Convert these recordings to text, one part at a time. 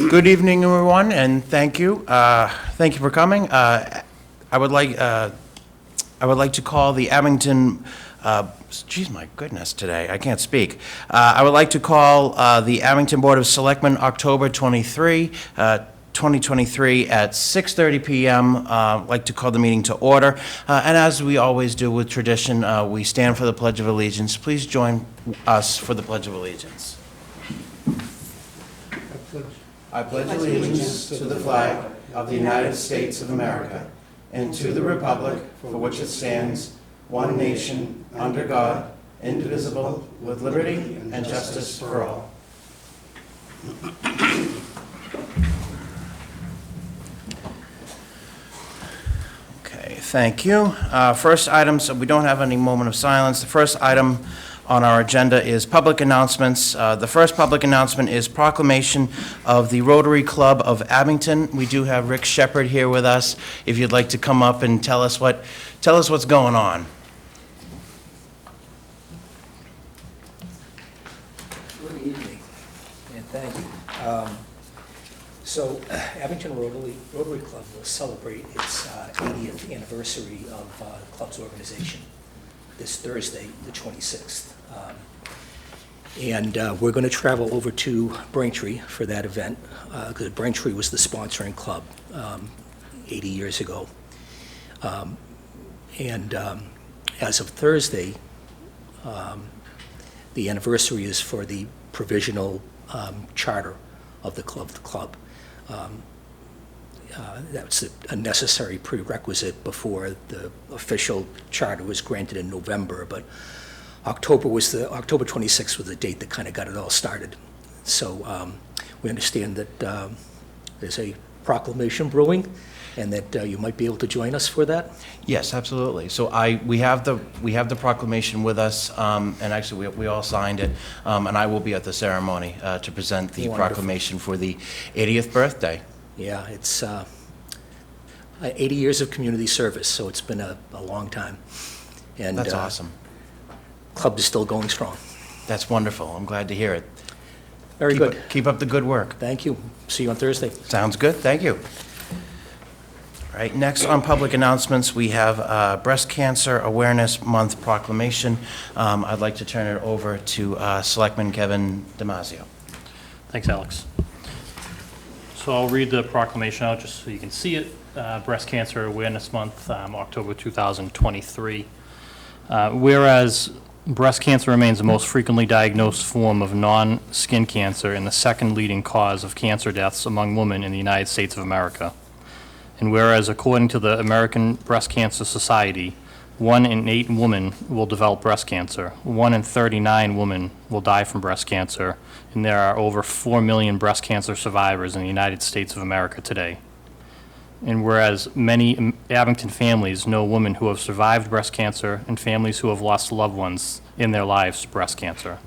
Good evening, everyone, and thank you. Thank you for coming. I would like to call the Abington. Geez, my goodness, today I can't speak. I would like to call the Abington Board of Selectmen October 23, 2023 at 6:30 p.m. I'd like to call the meeting to order. And as we always do with tradition, we stand for the Pledge of Allegiance. Please join us for the Pledge of Allegiance. I pledge allegiance to the flag of the United States of America and to the republic for which it stands, one nation, under God, indivisible, with liberty and justice for all. Okay, thank you. First item, so we don't have any moment of silence. The first item on our agenda is public announcements. The first public announcement is proclamation of the Rotary Club of Abington. We do have Rick Shepard here with us. If you'd like to come up and tell us what's going on. Good evening, and thank you. Abington Rotary Club will celebrate its 80th anniversary of the club's organization this Thursday, the 26th. We're going to travel over to Braintree for that event, because Braintree was the sponsoring club 80 years ago. As of Thursday, the anniversary is for the provisional charter of the club. That's a necessary prerequisite before the official charter was granted in November, but October 26th was the date that kind of got it all started. So we understand that there's a proclamation brewing, and that you might be able to join us for that. Yes, absolutely. So we have the proclamation with us, and actually we all signed it, and I will be at the ceremony to present the Wonderful. proclamation for the 80th birthday. Yeah, it's 80 years of community service, so it's been a long time. And That's awesome. Club is still going strong. That's wonderful. I'm glad to hear it. Very good. Keep up the good work. Thank you. See you on Thursday. Sounds good. Thank you. All right, next on public announcements, we have Breast Cancer Awareness Month proclamation. I'd like to turn it over to Selectman Kevin Damasio. Thanks, Alex. So I'll read the proclamation out just so you can see it. Breast Cancer Awareness Month, October 2023. Whereas breast cancer remains the most frequently diagnosed form of non-skin cancer and the second leading cause of cancer deaths among women in the United States of America. And whereas according to the American Breast Cancer Society, 1 in 8 women will develop breast cancer, 1 in 39 women will die from breast cancer, and there are over 4 million breast cancer survivors in the United States of America today. And whereas many Abington families know women who have survived breast cancer and families who have lost loved ones in their lives to breast cancer.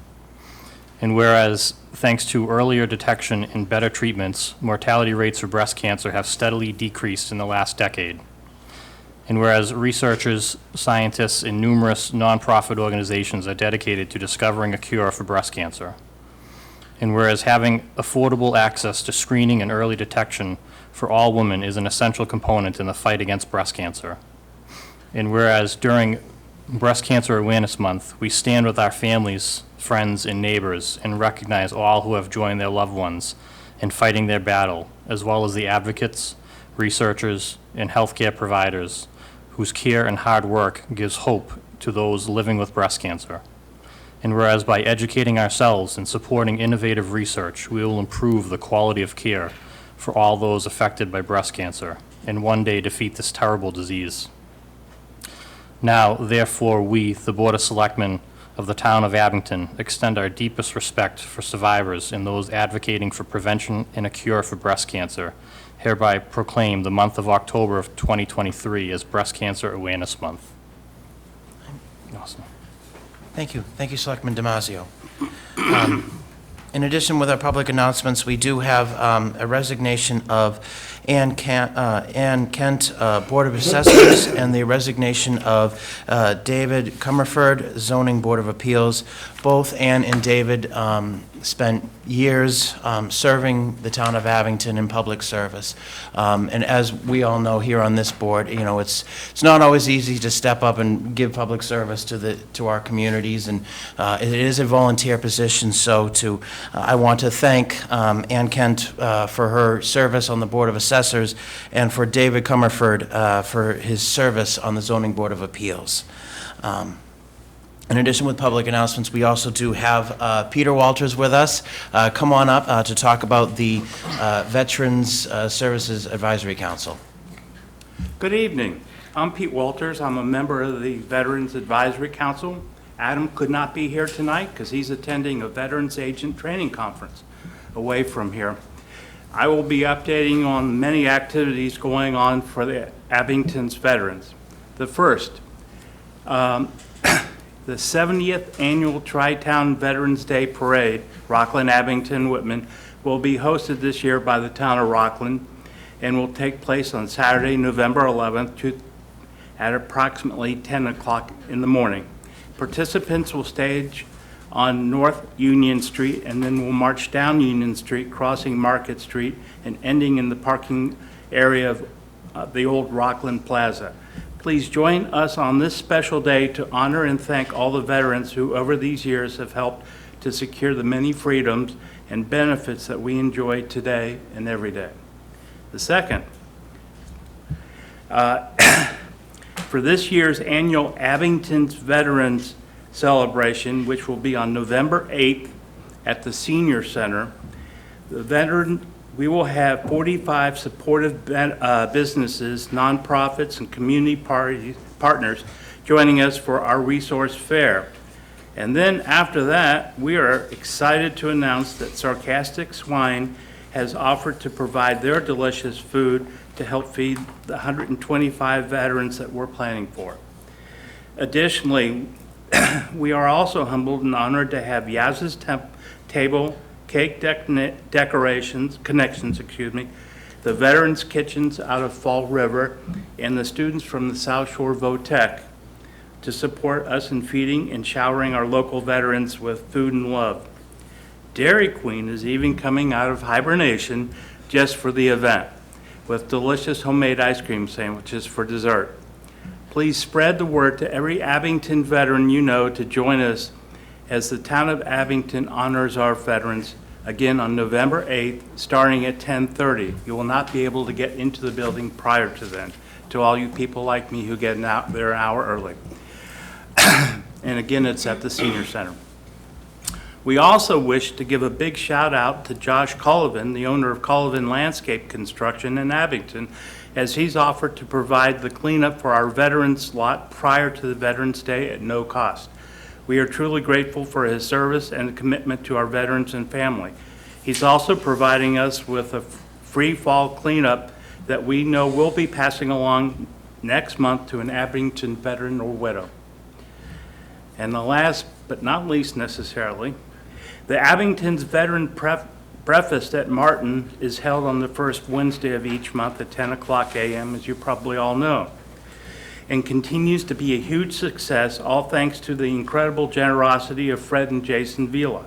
And whereas, thanks to earlier detection and better treatments, mortality rates for breast cancer have steadily decreased in the last decade. And whereas researchers, scientists, and numerous nonprofit organizations are dedicated to discovering a cure for breast cancer. And whereas having affordable access to screening and early detection for all women is an essential component in the fight against breast cancer. And whereas during Breast Cancer Awareness Month, we stand with our families, friends, and neighbors and recognize all who have joined their loved ones in fighting their battle, as well as the advocates, researchers, and healthcare providers whose care and hard work gives hope to those living with breast cancer. And whereas by educating ourselves and supporting innovative research, we will improve the quality of care for all those affected by breast cancer and one day defeat this terrible disease. Now, therefore, we, the Board of Selectmen of the town of Abington, extend our deepest respect for survivors and those advocating for prevention and a cure for breast cancer, hereby proclaim the month of October of 2023 as Breast Cancer Awareness Month. Awesome. Thank you. Thank you, Selectman Damasio. In addition, with our public announcements, we do have a resignation of Ann Kent, Board of Assessors, and the resignation of David Comerford, Zoning Board of Appeals. Both Ann and David spent years serving the town of Abington in public service. And as we all know here on this board, you know, it's not always easy to step up and give public service to our communities, and it is a volunteer position. So I want to thank Ann Kent for her service on the Board of Assessors, and for David Comerford for his service on the Zoning Board of Appeals. In addition, with public announcements, we also do have Peter Walters with us. Come on up to talk about the Veterans Services Advisory Council. Good evening. I'm Pete Walters. I'm a member of the Veterans Advisory Council. Adam could not be here tonight because he's attending a Veterans Agent Training Conference away from here. I will be updating on many activities going on for the Abington's veterans. The first, the 70th Annual Tri-Town Veterans Day Parade, Rockland, Abington, Whitman, will be hosted this year by the town of Rockland and will take place on Saturday, November 11th at approximately 10 o'clock in the morning. Participants will stage on North Union Street and then will march down Union Street, crossing Market Street and ending in the parking area of the old Rockland Plaza. Please join us on this special day to honor and thank all the veterans who over these years have helped to secure the many freedoms and benefits that we enjoy today and every day. The second, for this year's annual Abington's Veterans Celebration, which will be on November 8th at the Senior Center, we will have 45 supportive businesses, nonprofits, and community partners joining us for our resource fair. And then after that, we are excited to announce that Sarcastic Swine has offered to provide their delicious food to help feed the 125 veterans that we're planning for. Additionally, we are also humbled and honored to have Yaz's Table, Cake Connections, the Veterans Kitchens out of Fall River, and the students from the South Shore Votech to support us in feeding and showering our local veterans with food and love. Dairy Queen is even coming out of hibernation just for the event, with delicious homemade ice cream sandwiches for dessert. Please spread the word to every Abington veteran you know to join us as the town of Abington honors our veterans again on November 8th, starting at 10:30. You will not be able to get into the building prior to then, to all you people like me who get there an hour early. And again, it's at the Senior Center. We also wish to give a big shout out to Josh Collivan, the owner of Collivan Landscape Construction in Abington, as he's offered to provide the cleanup for our veterans lot prior to the Veterans Day at no cost. We are truly grateful for his service and commitment to our veterans and family. He's also providing us with a free fall cleanup that we know we'll be passing along next month to an Abington veteran or widow. And the last but not least necessarily, the Abington's Veteran Breakfast at Martin is held on the first Wednesday of each month at 10 o'clock a.m., as you probably all know, and continues to be a huge success, all thanks to the incredible generosity of Fred and Jason Vila.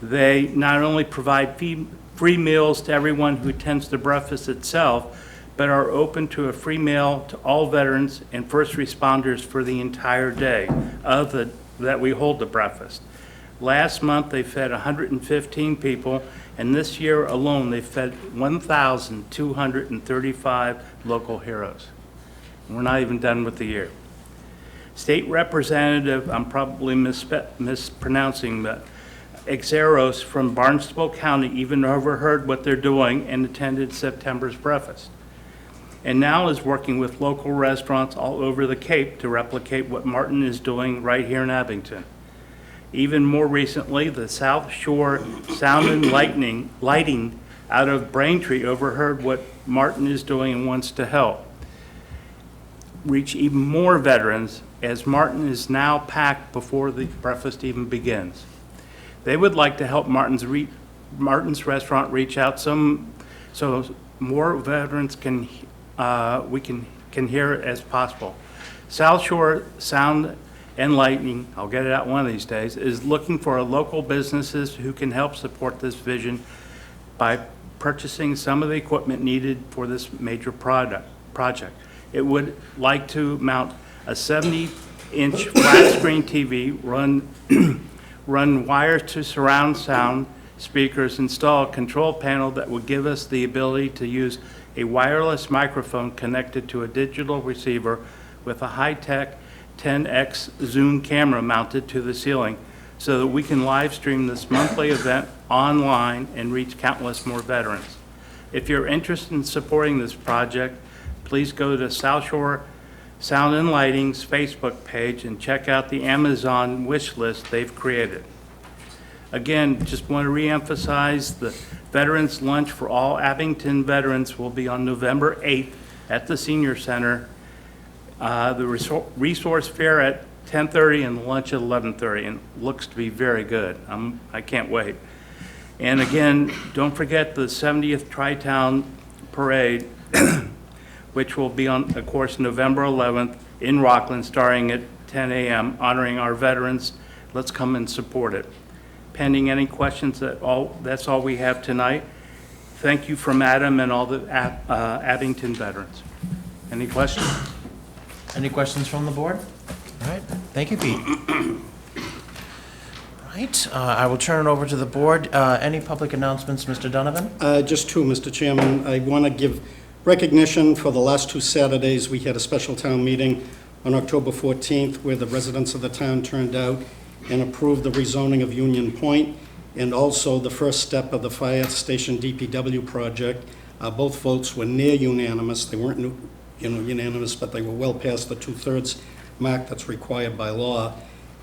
They not only provide free meals to everyone who attends the breakfast itself, but are open to a free meal to all veterans and first responders for the entire day that we hold the breakfast. Last month, they fed 115 people, and this year alone, they fed 1,235 local heroes. We're not even done with the year. State Representative, I'm probably mispronouncing that, Exeros from Barnstable County even overheard what they're doing and attended September's breakfast, and now is working with local restaurants all over the Cape to replicate what Martin is doing right here in Abington. Even more recently, the South Shore Sound and Lighting out of Braintree overheard what Martin is doing and wants to help reach even more veterans, as Martin is now packed before the breakfast even begins. They would like to help Martin's restaurant reach out so more veterans can hear as possible. South Shore Sound and Lighting, I'll get it out one of these days, is looking for local businesses who can help support this vision by purchasing some of the equipment needed for this major project. It would like to mount a 70-inch flat-screen TV, run wires to surround sound speakers, install a control panel that would give us the ability to use a wireless microphone connected to a digital receiver with a high-tech 10x zoom camera mounted to the ceiling so that we can live stream this monthly event online and reach countless more veterans. If you're interested in supporting this project, please go to South Shore Sound and Lighting's Facebook page and check out the Amazon wish list they've created. Again, just want to reemphasize the Veterans Lunch for all Abington veterans will be on November 8th at the Senior Center. The resource fair at 10:30 and lunch at 11:30, and looks to be very good. I can't wait. And again, don't forget the 70th Tri-Town Parade, which will be on, of course, November 11th in Rockland, starting at 10 a.m., honoring our veterans. Let's come and support it. Pending any questions, that's all we have tonight. Thank you from Adam and all the Abington veterans. Any questions? Any questions from the board? All right, thank you, Pete. All right, I will turn it over to the board. Any public announcements, Mr. Donovan? Just two, Mr. Chairman. I want to give recognition for the last 2 Saturdays. We had a special town meeting on October 14th where the residents of the town turned out and approved the rezoning of Union Point and also the first step of the fire station DPW project. Both votes were near unanimous. They weren't unanimous, but they were well past the 2/3 mark that's required by law.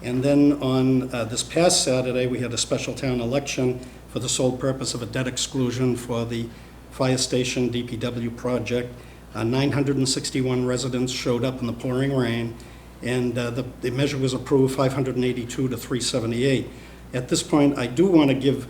And then on this past Saturday, we had a special town election for the sole purpose of a debt exclusion for the fire station DPW project. 961 residents showed up in the pouring rain, and the measure was approved 582 to 378. At this point, I do want to give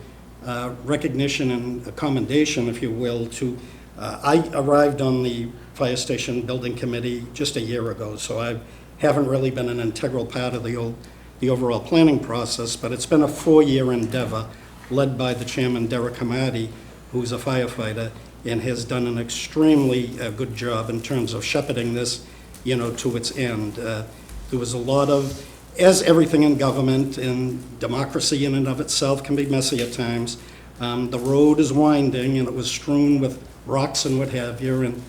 recognition and a commendation, if you will, to I arrived on the fire station building committee just a year ago, so I haven't really been an integral part of the overall planning process, but it's been a 4-year endeavor led by the chairman, Derek Hamadi, who's a firefighter, and has done an extremely good job in terms of shepherding this, to its end. There was a lot of, as everything in government and democracy in and of itself can be messy at times, the road is winding and it was strewn with rocks and what have you, and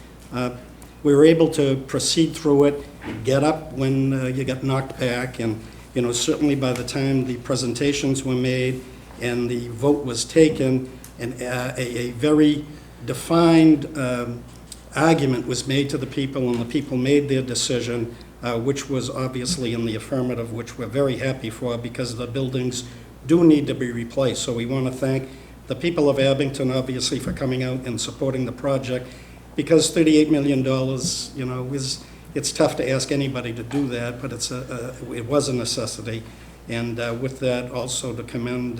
we were able to proceed through it, get up when you get knocked back, and certainly by the time the presentations were made and the vote was taken, and a very defined argument was made to the people, and the people made their decision, which was obviously in the affirmative, which we're very happy for because the buildings do need to be replaced. So we want to thank the people of Abington, obviously, for coming out and supporting the project, because $38 million, it's tough to ask anybody to do that, but it was a necessity. And with that, also to commend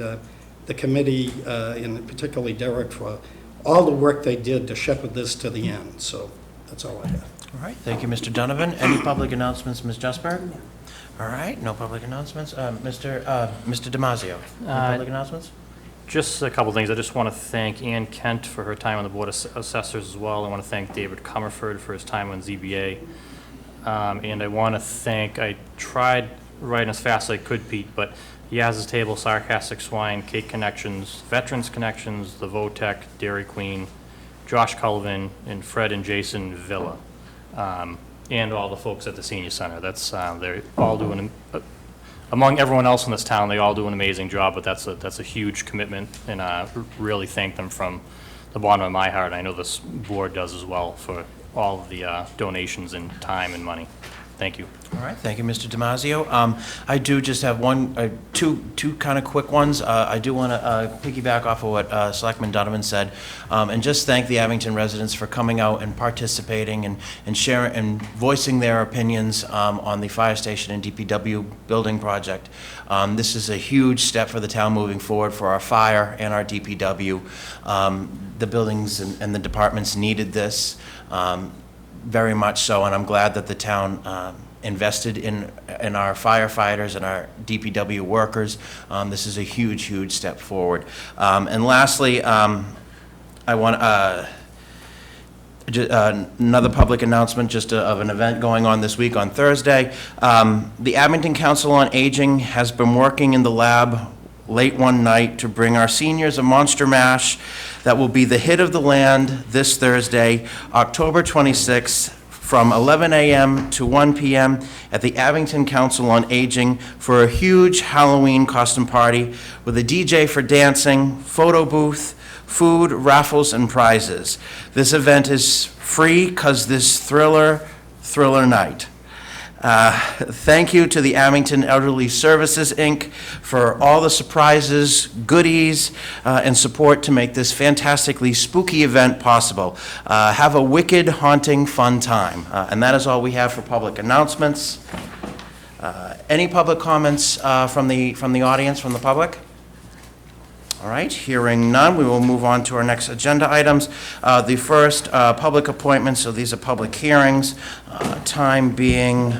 the committee, and particularly Derek, for all the work they did to shepherd this to the end. So that's all I have. All right, thank you, Mr. Donovan. Any public announcements, Ms. Justburg? No. All right, no public announcements. Mr. Damasio, any public announcements? Just a couple things. I just want to thank Ann Kent for her time on the Board of Assessors as well. I want to thank David Comerford for his time on ZBA. And I want to thank, I tried writing as fast as I could, Pete, but Yaz's Table, Sarcastic Swine, Cake Connections, Veterans Connections, The Votech, Dairy Queen, Josh Cullivan, and Fred and Jason Villa, and all the folks at the Senior Center. They're all doing, among everyone else in this town, they all do an amazing job, but that's a huge commitment, and I really thank them from the bottom of my heart. I know this board does as well for all of the donations and time and money. Thank you. All right, thank you, Mr. Damasio. I do just have two kind of quick ones. I do want to piggyback off of what Selectman Donovan said, and just thank the Abington residents for coming out and participating and sharing and voicing their opinions on the fire station and DPW building project. This is a huge step for the town moving forward for our fire and our DPW. The buildings and the departments needed this. Very much so, and I'm glad that the town invested in our firefighters and our DPW workers. This is a huge, huge step forward. And lastly, I want another public announcement just of an event going on this week on Thursday. The Abington Council on Aging has been working in the lab late one night to bring our seniors a Monster Mash that will be the hit of the land this Thursday, October 26th, from 11 a.m. to 1 p.m. at the Abington Council on Aging for a huge Halloween costume party with a DJ for dancing, photo booth, food, raffles, and prizes. This event is free because this thriller night. Thank you to the Abington Elderly Services, Inc. for all the surprises, goodies, and support to make this fantastically spooky event possible. Have a wicked, haunting, fun time. And that is all we have for public announcements. Any public comments from the audience, from the public? All right, hearing none, we will move on to our next agenda items. The first, public appointments, so these are public hearings, time being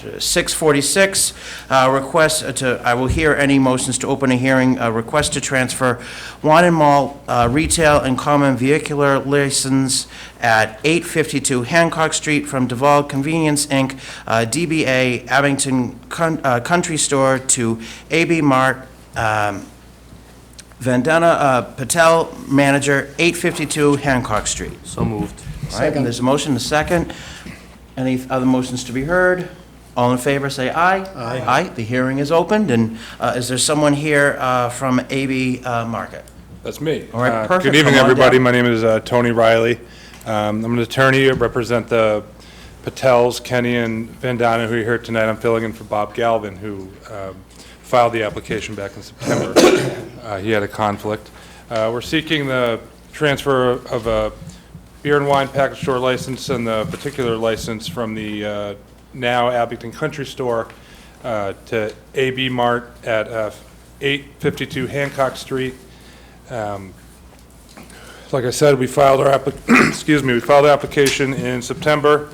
6:46. I will hear any motions to open a hearing, request to transfer wine and malt retail and common vehicular license at 852 Hancock Street from Duval Convenience, Inc., DBA Abington Country Store to AB Mart, Vandana Patel, manager, 852 Hancock Street. So moved. All right, and there's a motion, a second. Any other motions to be heard? All in favor, say aye. Aye. Aye, the hearing is opened, and is there someone here from AB Market? That's me. All right, perfect. Good evening, Come on everybody. down. My name is Tony Riley. I'm an attorney. I represent the Patels, Kenny, and Vandana, who are here tonight. I'm filling in for Bob Galvin, who filed the application back in September. He had a conflict. We're seeking the transfer of a beer and wine package store license and the particular license from the now Abington Country Store to AB Mart at 852 Hancock Street. Like I said, we filed our we filed our application in September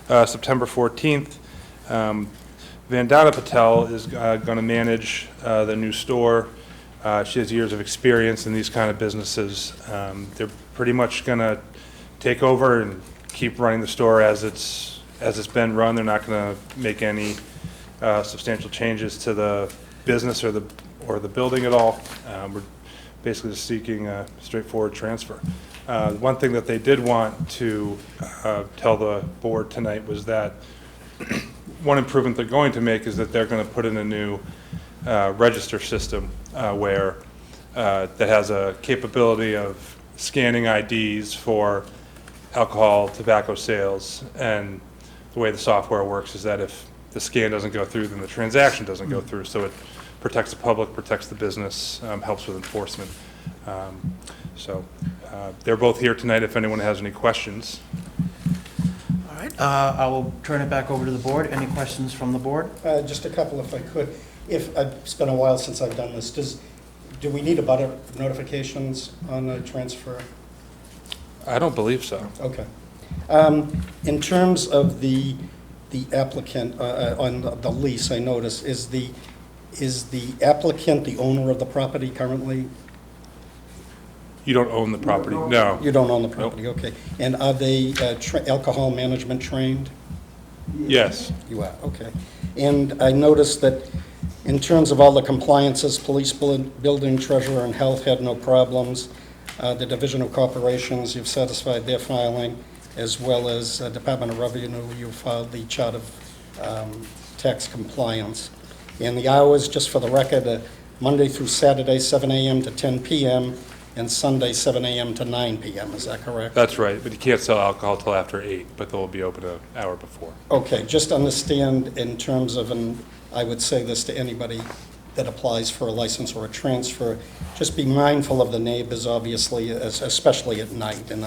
14th. Vandana Patel is going to manage the new store. She has years of experience in these kind of businesses. They're pretty much going to take over and keep running the store as it's been run. They're not going to make any substantial changes to the business or the building at all. We're basically just seeking a straightforward transfer. One thing that they did want to tell the board tonight was that one improvement they're going to make is that they're going to put in a new register system where that has a capability of scanning IDs for alcohol, tobacco sales, and the way the software works is that if the scan doesn't go through, then the transaction doesn't go through. So it protects the public, protects the business, helps with enforcement. They're both here tonight if anyone has any questions. All right, I will turn it back over to the board. Any questions from the board? Just a couple if I could. It's been a while since I've done this. Do we need abutter notifications on a transfer? I don't believe so. Okay. In terms of the applicant, on the lease, I noticed, is the applicant the owner of the property currently? You don't own the property? No. You don't own the property, okay. And are they alcohol management trained? Yes. You are, okay. And I noticed that in terms of all the compliances, police, building, treasurer, and health had no problems. The Division of Corporations, you've satisfied their filing, as well as Department of Revenue, you filed the chart of tax compliance. And the hours, just for the record, Monday through Saturday, 7 a.m. to 10 p.m., and Sunday 7 a.m. to 9 p.m., is that correct? That's right, but you can't sell alcohol till after 8, but they'll be open an hour before. Okay, just understand in terms of, and I would say this to anybody that applies for a license or a transfer, just be mindful of the neighbors, obviously, especially at night. And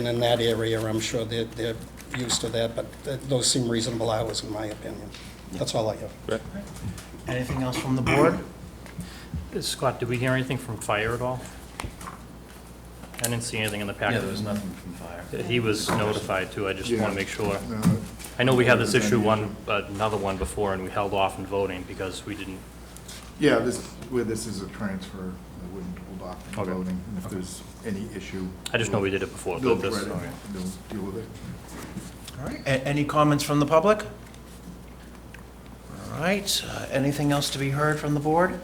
in that area, I'm sure they're used to that, but those seem reasonable hours, in my opinion. That's all I have. Right. Anything else from the board? Scott, did we hear anything from fire at all? I didn't see anything in the Yeah, packet. there was nothing from fire. He was notified too, I just want to make sure. No, I know we had this issue another one before, and we held off in voting because we didn't, Yeah, where this is a transfer, I wouldn't hold off from Okay. voting. And if there's any issue. I just know we did it before. They'll but this- read it, they'll deal with it. All right, any comments from the public? All right, anything else to be heard from the board?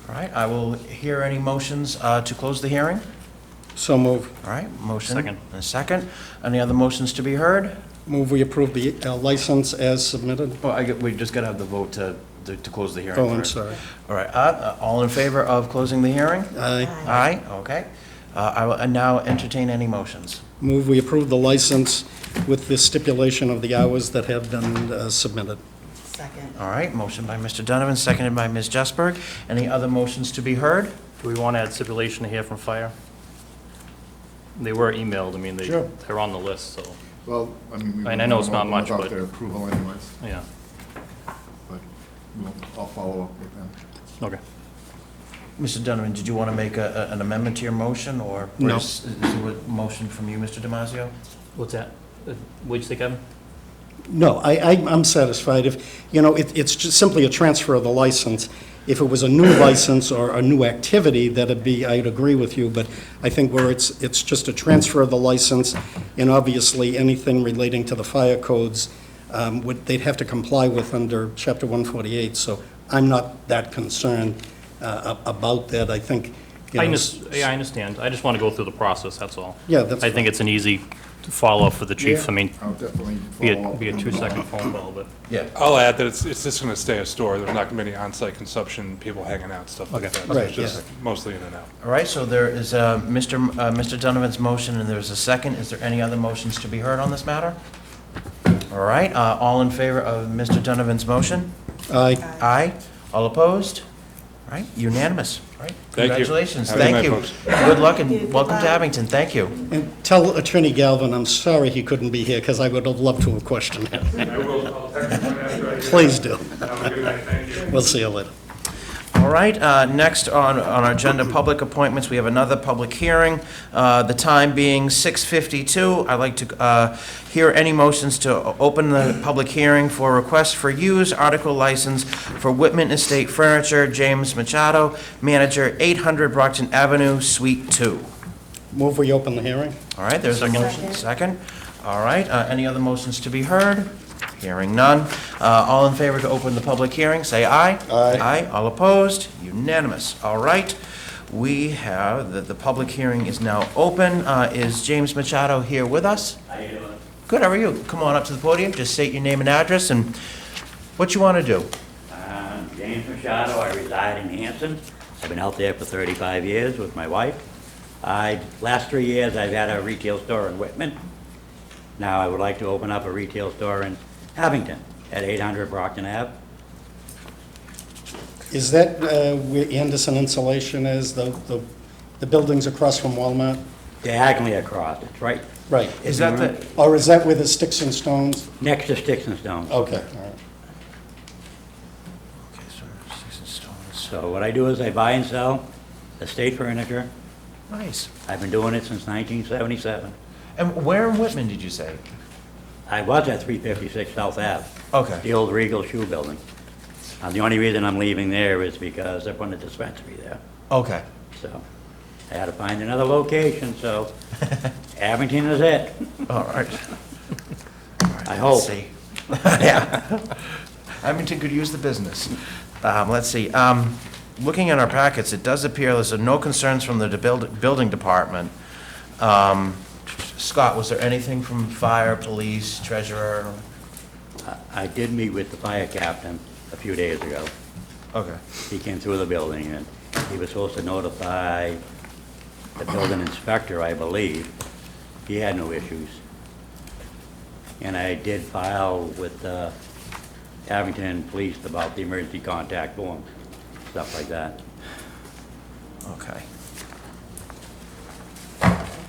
All right, I will hear any motions to close the hearing. So move. All right, motion. Second. And a second. Any other motions to be heard? Move we approve the license as submitted. Well, we just got to have the vote to close the hearing. Oh, I'm first. sorry. All right, all in favor of closing the hearing? Aye. Aye, okay. I will now entertain any motions. Move we approve the license with the stipulation of the hours that have been submitted. Second. All right, motion by Mr. Donovan, seconded by Ms. Jesberg. Any other motions to be heard? Do we want to add stipulation to hear from fire? They were emailed, I mean, Sure. they're on the list, so, Well, I mean. we I know it's won't not open much, without but- their approval anyways, yeah, but I'll follow up with them. okay. Mr. Donovan, did you want to make an amendment to your motion, or? No. Is there a motion from you, Mr. Damasio? What's that? What'd you say, Kevin? No, I'm satisfied. If, it's just simply a transfer of the license. If it was a new license or a new activity, I'd agree with you, but I think where it's just a transfer of the license, and obviously anything relating to the fire codes, they'd have to comply with under Chapter 148, so I'm not that concerned about that. I think, Yeah, I understand. I just want to go through the process, that's all. Yeah, that's I think it's an easy follow-up for the chief. Yeah. I mean, I'll definitely be follow a, up. be a with them. 2-second phone call, but, Yeah. I'll add that it's just going to stay a store. There's not going to be any on-site consumption, people hanging out, stuff like Okay. that. So Right, it's just yeah. mostly in and out. All right, so there is Mr. Donovan's motion, and there's a second. Is there any other motions to be heard on this matter? All right, all in favor of Mr. Donovan's motion? Aye. Aye. All opposed? All right, unanimous. All right, Thank you. congratulations. Have a good Thank night, you. folks. Good luck and Thank you. welcome to Goodbye. Abington. Thank you. And tell Attorney Galvin, I'm sorry he couldn't be here, because I would have loved to have questioned him. I will, I'll text you after I Please do. Have a good night, thank you. We'll see you later. All right, next on our agenda, public appointments, we have another public hearing, the time being 6:52. I'd like to hear any motions to open the public hearing for request for use article license for Whitman Estate Furniture, James Machado, manager, 800 Brockton Avenue, Suite 2. Move we open the hearing? All right, there's a Second. motion. Second. All right, any other motions to be heard? Hearing none. All in favor to open the public hearing, say aye. Aye. Aye. All opposed? Unanimous. All right. We have, the public hearing is now open. Is James Machado here with us? How you doing? Good, how are you? Come on up to the podium, just state your name and address and what you want to do. James Machado, I reside in Hanson. I've been out there for 35 years with my wife. Last 3 years, I've had a retail store in Whitman. Now, I would like to open up a retail store in Abington at 800 Brockton Ave. Is that where Anderson Insulation is, the buildings across from Walmart? Diagonally across, it's right Right. Is that the, Or is that where the Sticks and Stones? next to Sticks and Stones. Okay, all right. okay, so Sticks and Stones. So what I do is I buy and sell estate furniture. Nice. I've been doing it since 1977. And where in Whitman did you say? I was at 356 South Ave. Okay. The old Regal Shoe Building. The only reason I'm leaving there is because they're putting a dispensary there. Okay. So I had to find another location, so Abington is it. All right. I hope. Let's see. Yeah. Abington could use the business. Let's see. Looking at our packets, it does appear there's no concerns from the building department. Scott, was there anything from fire, police, treasurer? I did meet with the fire captain a few days ago. Okay. He came through the building and he was supposed to notify the building inspector, I believe. He had no issues. And I did file with Abington Police about the emergency contact form, stuff like that. Okay. Let's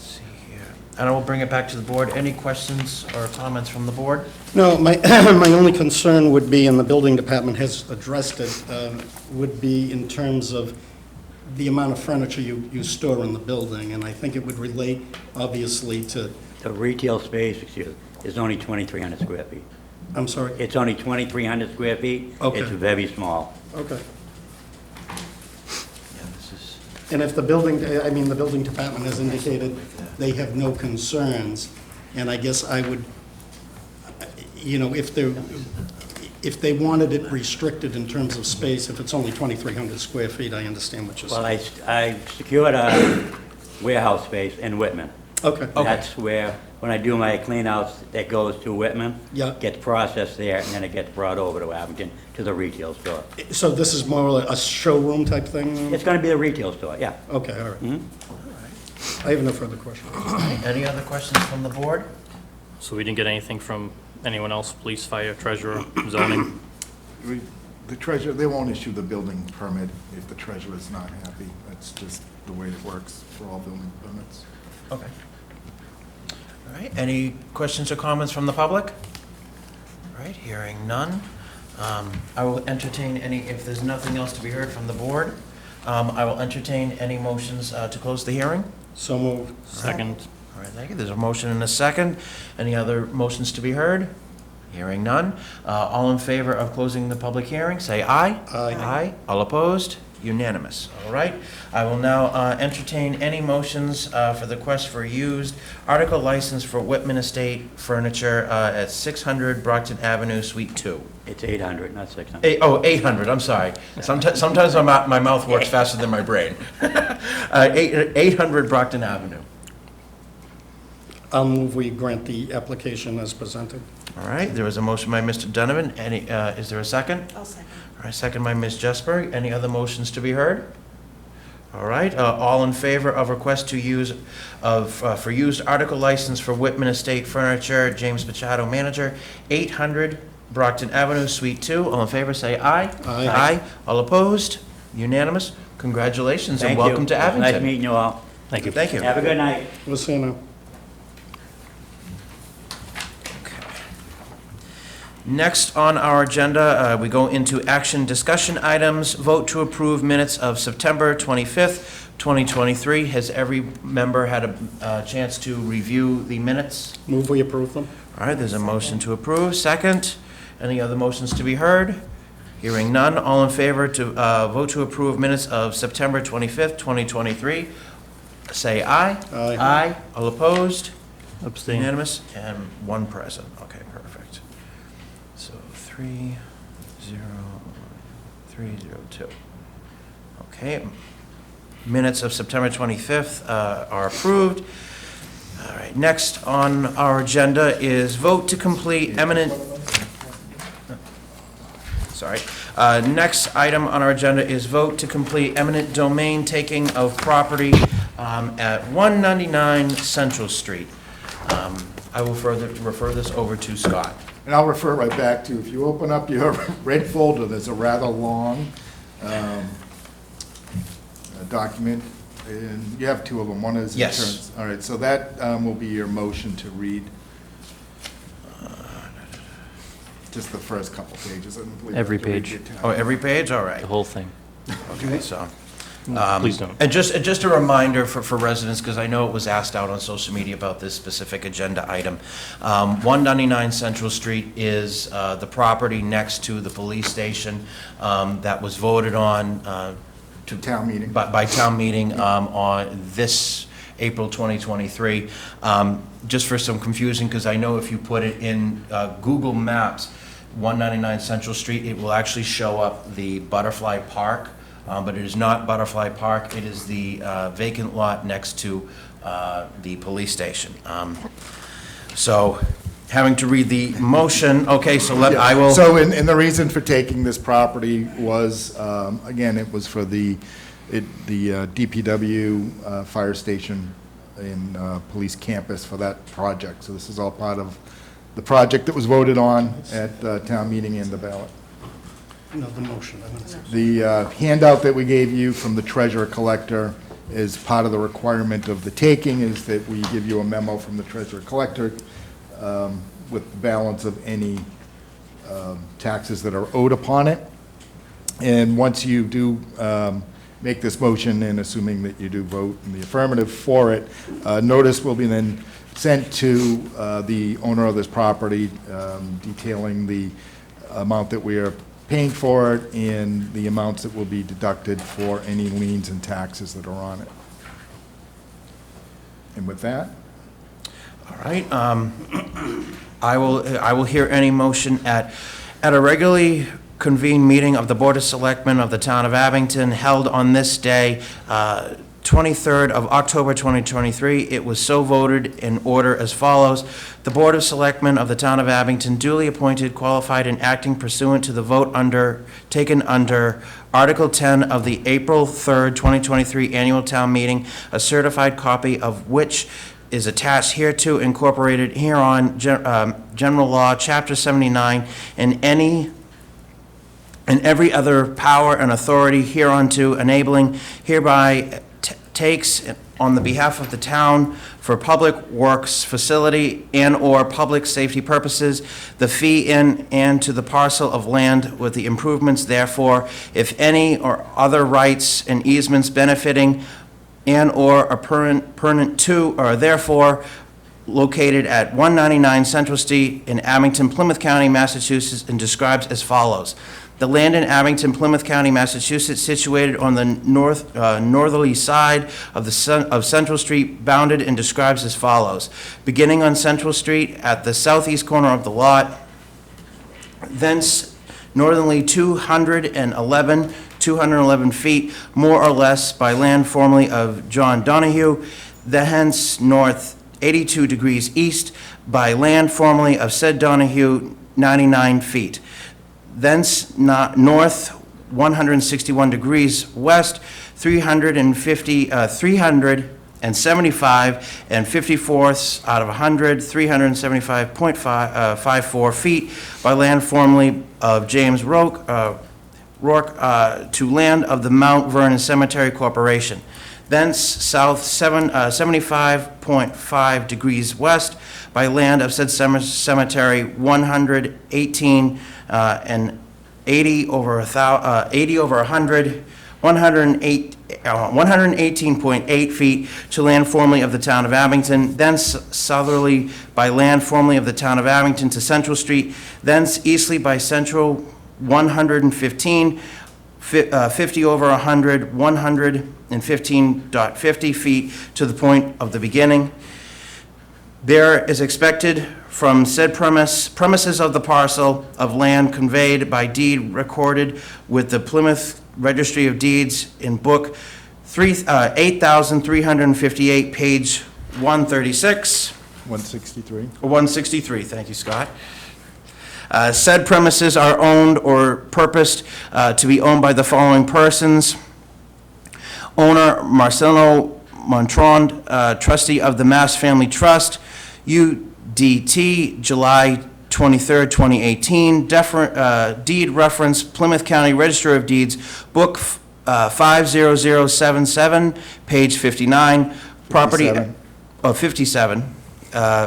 see here. And I will bring it back to the board. Any questions or comments from the board? No, my, my only concern would be, and the building department has addressed it, would be in terms of the amount of furniture you store in the building, and I think it would relate, obviously, to, The retail space, excuse, is only 2,300 square feet. I'm sorry? It's only 2,300 square feet. Okay. It's very small. Okay. Yeah, this is, And if the building, I mean, the building department has indicated they have no concerns, and I guess I would, you know, if they wanted it restricted in terms of space, if it's only 2,300 square feet, I understand what you're Well, saying. I secured a warehouse space in Whitman. Okay. That's where, when I do my cleanouts, that goes to Whitman. Yeah. Gets processed there, and then it gets brought over to Abington, to the retail store. So this is more a showroom type thing? It's gonna be a retail store, yeah. Okay, all right. I have no further questions. any other questions from the board? So we didn't get anything from anyone else, police, fire, treasurer, zoning? The treasurer, they won't issue the building permit if the treasurer is not happy. That's just the way it works for all building permits. Okay. All right, any questions or comments from the public? All right, hearing none. I will entertain any, if there's nothing else to be heard from the board, I will entertain any motions to close the hearing. So moved. Second. All right, thank you. There's a motion and a second. Any other motions to be heard? Hearing none. All in favor of closing the public hearing, say aye. Aye. Aye. All opposed? Unanimous. All right. I will now entertain any motions for the request for used article license for Whitman Estate Furniture at 600 Brockton Avenue, Suite 2. It's 800, not 600. 800, I'm sorry. Sometimes my mouth works faster than my brain. 800 Brockton Avenue. I'll move we grant the application as presented. All right, there was a motion by Mr. Donovan. Is there a second? I'll second. All right, second by Ms. Jesper. Any other motions to be heard? All right, all in favor of request to use for used article license for Whitman Estate Furniture, James Machado, manager, 800 Brockton Avenue, Suite 2. All in favor, say aye. Aye. Aye. All opposed? Unanimous. Congratulations and Thank you. welcome to It was Abington. Nice meeting you all. Thank you. Thank you. Have a good night. We'll see you now. Next on our agenda, we go into action discussion items. Vote to approve minutes of September 25th, 2023. Has every member had a chance to review the minutes? Move we approve them? All right, there's a motion to approve. Second, any other motions to be heard? Hearing none. All in favor to vote to approve minutes of September 25th, 2023, say aye. Aye. Aye. All opposed? Abstain. Unanimous, and one present. Okay, perfect. So 30302. Okay, minutes of September 25th are approved. All right, next on our agenda is vote to complete eminent, sorry. Next item on our agenda is vote to complete eminent domain taking of property at 199 Central Street. I will refer this over to Scott. And I'll refer right back to, if you open up your red folder, there's a rather long document, and you have two of them. One is. Yes. insurance. All right, so that will be your motion to read. Just the first couple pages. I don't believe Every you have to read page. the entire- Oh, every page? All right. The whole thing. Okay, so. Please don't. And just a reminder for residents, because I know it was asked out on social media about this specific agenda item. 199 Central Street is the property next to the police station that was voted on Town meeting. by town meeting on this April 2023. Just for some confusion, because I know if you put it in Google Maps, 199 Central Street, it will actually show up the Butterfly Park. But it is not Butterfly Park, it is the vacant lot next to the police station. So having to read the motion. Okay, so Yeah. I will. So, and the reason for taking this property was, again, it was for the DPW fire station and police campus for that project. So this is all part of the project that was voted on at town meeting and the ballot. No, the motion. I want to say. The handout that we gave you from the treasurer collector is part of the requirement of the taking, is that we give you a memo from the treasurer collector with the balance of any taxes that are owed upon it. And once you do make this motion, and assuming that you do vote in the affirmative for it, notice will be then sent to the owner of this property detailing the amount that we are paying for it and the amounts that will be deducted for any liens and taxes that are on it. And with that, All right, I will hear any motion at a regularly convened meeting of the Board of Selectmen of the Town of Abington held on this day, 23rd of October 2023. It was so voted in order as follows. The Board of Selectmen of the Town of Abington duly appointed, qualified, and acting pursuant to the vote taken under Article 10 of the April 3rd, 2023 Annual Town Meeting, a certified copy of which is attached hereto, incorporated hereon, General Law, Chapter 79, and every other power and authority hereunto enabling hereby takes on the behalf of the town for public works facility and/or public safety purposes, the fee in and to the parcel of land with the improvements therefore, if any, or other rights and easements benefiting and/or appurtenant to, or therefore located at 199 Central Street in Abington, Plymouth County, Massachusetts, and describes as follows. The land in Abington, Plymouth County, Massachusetts, situated on the northerly side of Central Street, bounded and describes as follows. Beginning on Central Street at the southeast corner of the lot, thence northerly 211 feet, more or less, by land formerly of John Donahue, thence north 82 degrees east, by land formerly of said Donahue, 99 feet. Thence north 161 degrees west, 375 and 54ths out of 100, 375.54 feet, by land formerly of James Rourke to land of the Mount Vernon Cemetery Corporation. Thence south 75.5 degrees west, by land of said cemetery, 118 and 80 over 100, 118.8 feet to land formerly of the town of Abington, thence southerly by land formerly of the town of Abington to Central Street, thence easterly by Central 115, 50 over 100, 115.50 feet to the point of the beginning. There is expected from said premises of the parcel of land conveyed by deed recorded with the Plymouth Registry of Deeds in Book 8,358, page 136. 163. 163, thank you, Scott. Said premises are owned or purposed to be owned by the following persons. Owner Marcelo Montrond, trustee of the Mass Family Trust, UDT, July 23rd, 2018. Deed reference Plymouth County Register of Deeds, Book 50077, page 59. Property. 57. 57.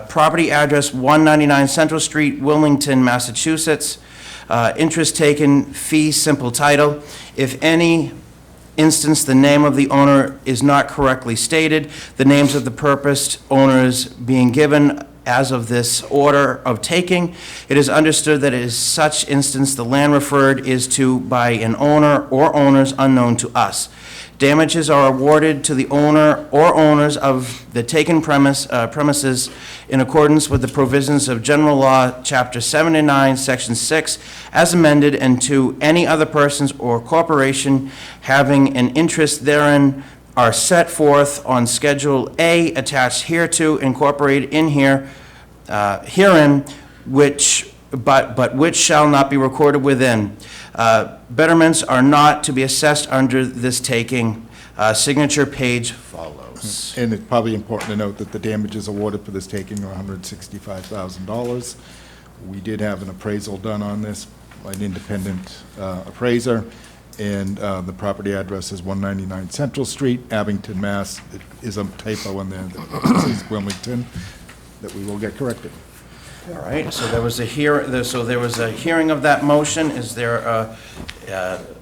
Property address 199 Central Street, Wilmington, Massachusetts. Interest taken, fee, simple title. If any instance the name of the owner is not correctly stated, the names of the purposed owners being given as of this order of taking, it is understood that it is such instance the land referred is to by an owner or owners unknown to us. Damages are awarded to the owner or owners of the taken premises in accordance with the provisions of General Law, Chapter 79, Section 6, as amended, and to any other persons or corporation having an interest therein are set forth on Schedule A attached hereto, incorporated in here, herein, but which shall not be recorded within. Betterments are not to be assessed under this taking. Signature page follows. And it's probably important to note that the damages awarded for this taking are $165,000. We did have an appraisal done on this by an independent appraiser, and the property address is 199 Central Street, Abington, Mass. It is a typo in there that says Wilmington, that we will get corrected. All right, so there was a hearing of that motion. Is there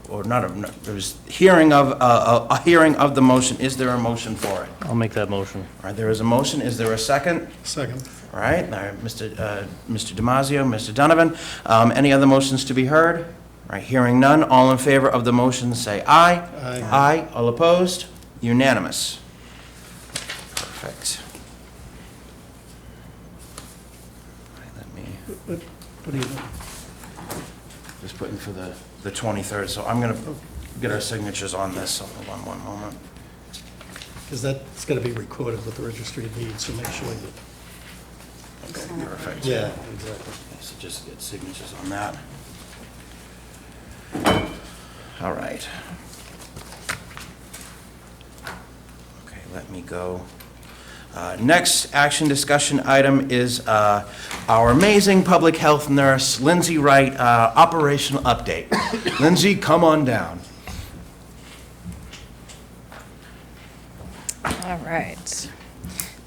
or not, there was hearing of, a hearing of the motion. Is there a motion for it? I'll make that motion. All right, there is a motion. Is there a second? Second. All right, Mr. Damasio, Mr. Donovan. Any other motions to be heard? All right, hearing none. All in favor of the motion, say aye. Aye. Aye. All opposed? Unanimous. Perfect. All right, let me, What do you do? just putting for the 23rd, so I'm going to get our signatures on this, so hold on one moment. Because that's got to be recorded with the registry of deeds, so make sure you, Okay, perfect. yeah, exactly. So just get signatures on that. All right. Okay, let me go. Next action discussion item is our amazing public health nurse, Lindsay Wright, operational update. Lindsay, come on down. All right.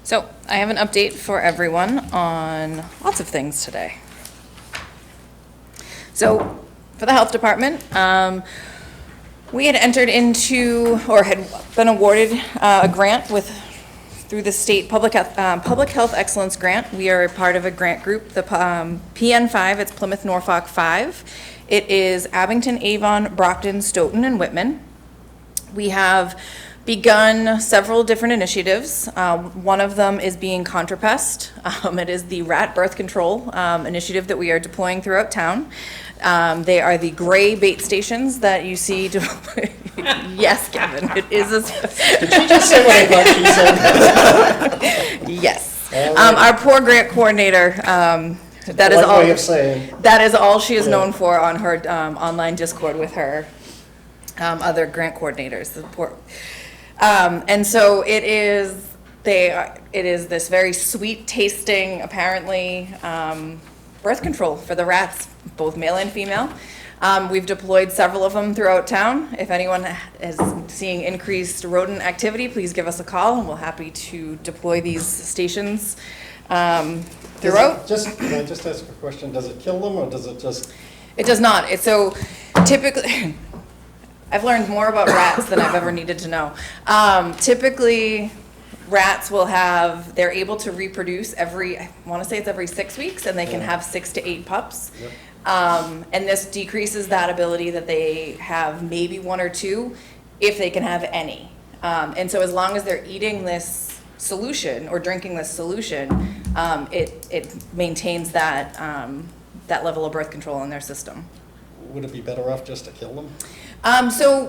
So I have an update for everyone on lots of things today. So for the health department, we had entered into, or had been awarded a grant through the state Public Health Excellence Grant. We are a part of a grant group, the PN5, it's Plymouth Norfolk 5. It is Abington, Avon, Brockton, Stoughton, and Whitman. We have begun several different initiatives. One of them is being ContraPest. It is the rat birth control initiative that we are deploying throughout town. They are the gray bait stations that you see. Yes, Kevin, it is. Did she just say what I thought she said? Yes. Our poor grant coordinator, that is Polite all. way of saying. That is all she is known for on her online Discord with her other grant coordinators. The poor. And so it is. It is this very sweet tasting, apparently, birth control for the rats, both male and female. We've deployed several of them throughout town. If anyone is seeing increased rodent activity, please give us a call, and we're happy to deploy these stations throughout. Can I just ask a question? Does it kill them, or does it just? It does not. It's so typically, I've learned more about rats than I've ever needed to know. Typically, rats they're able to reproduce I want to say it's every 6 weeks, and they can have 6 to 8 pups. Yep. And this decreases that ability that they have maybe 1 or 2, if they can have any. And so as long as they're eating this solution or drinking this solution, it maintains that level of birth control in their system. Would it be better off just to kill them? So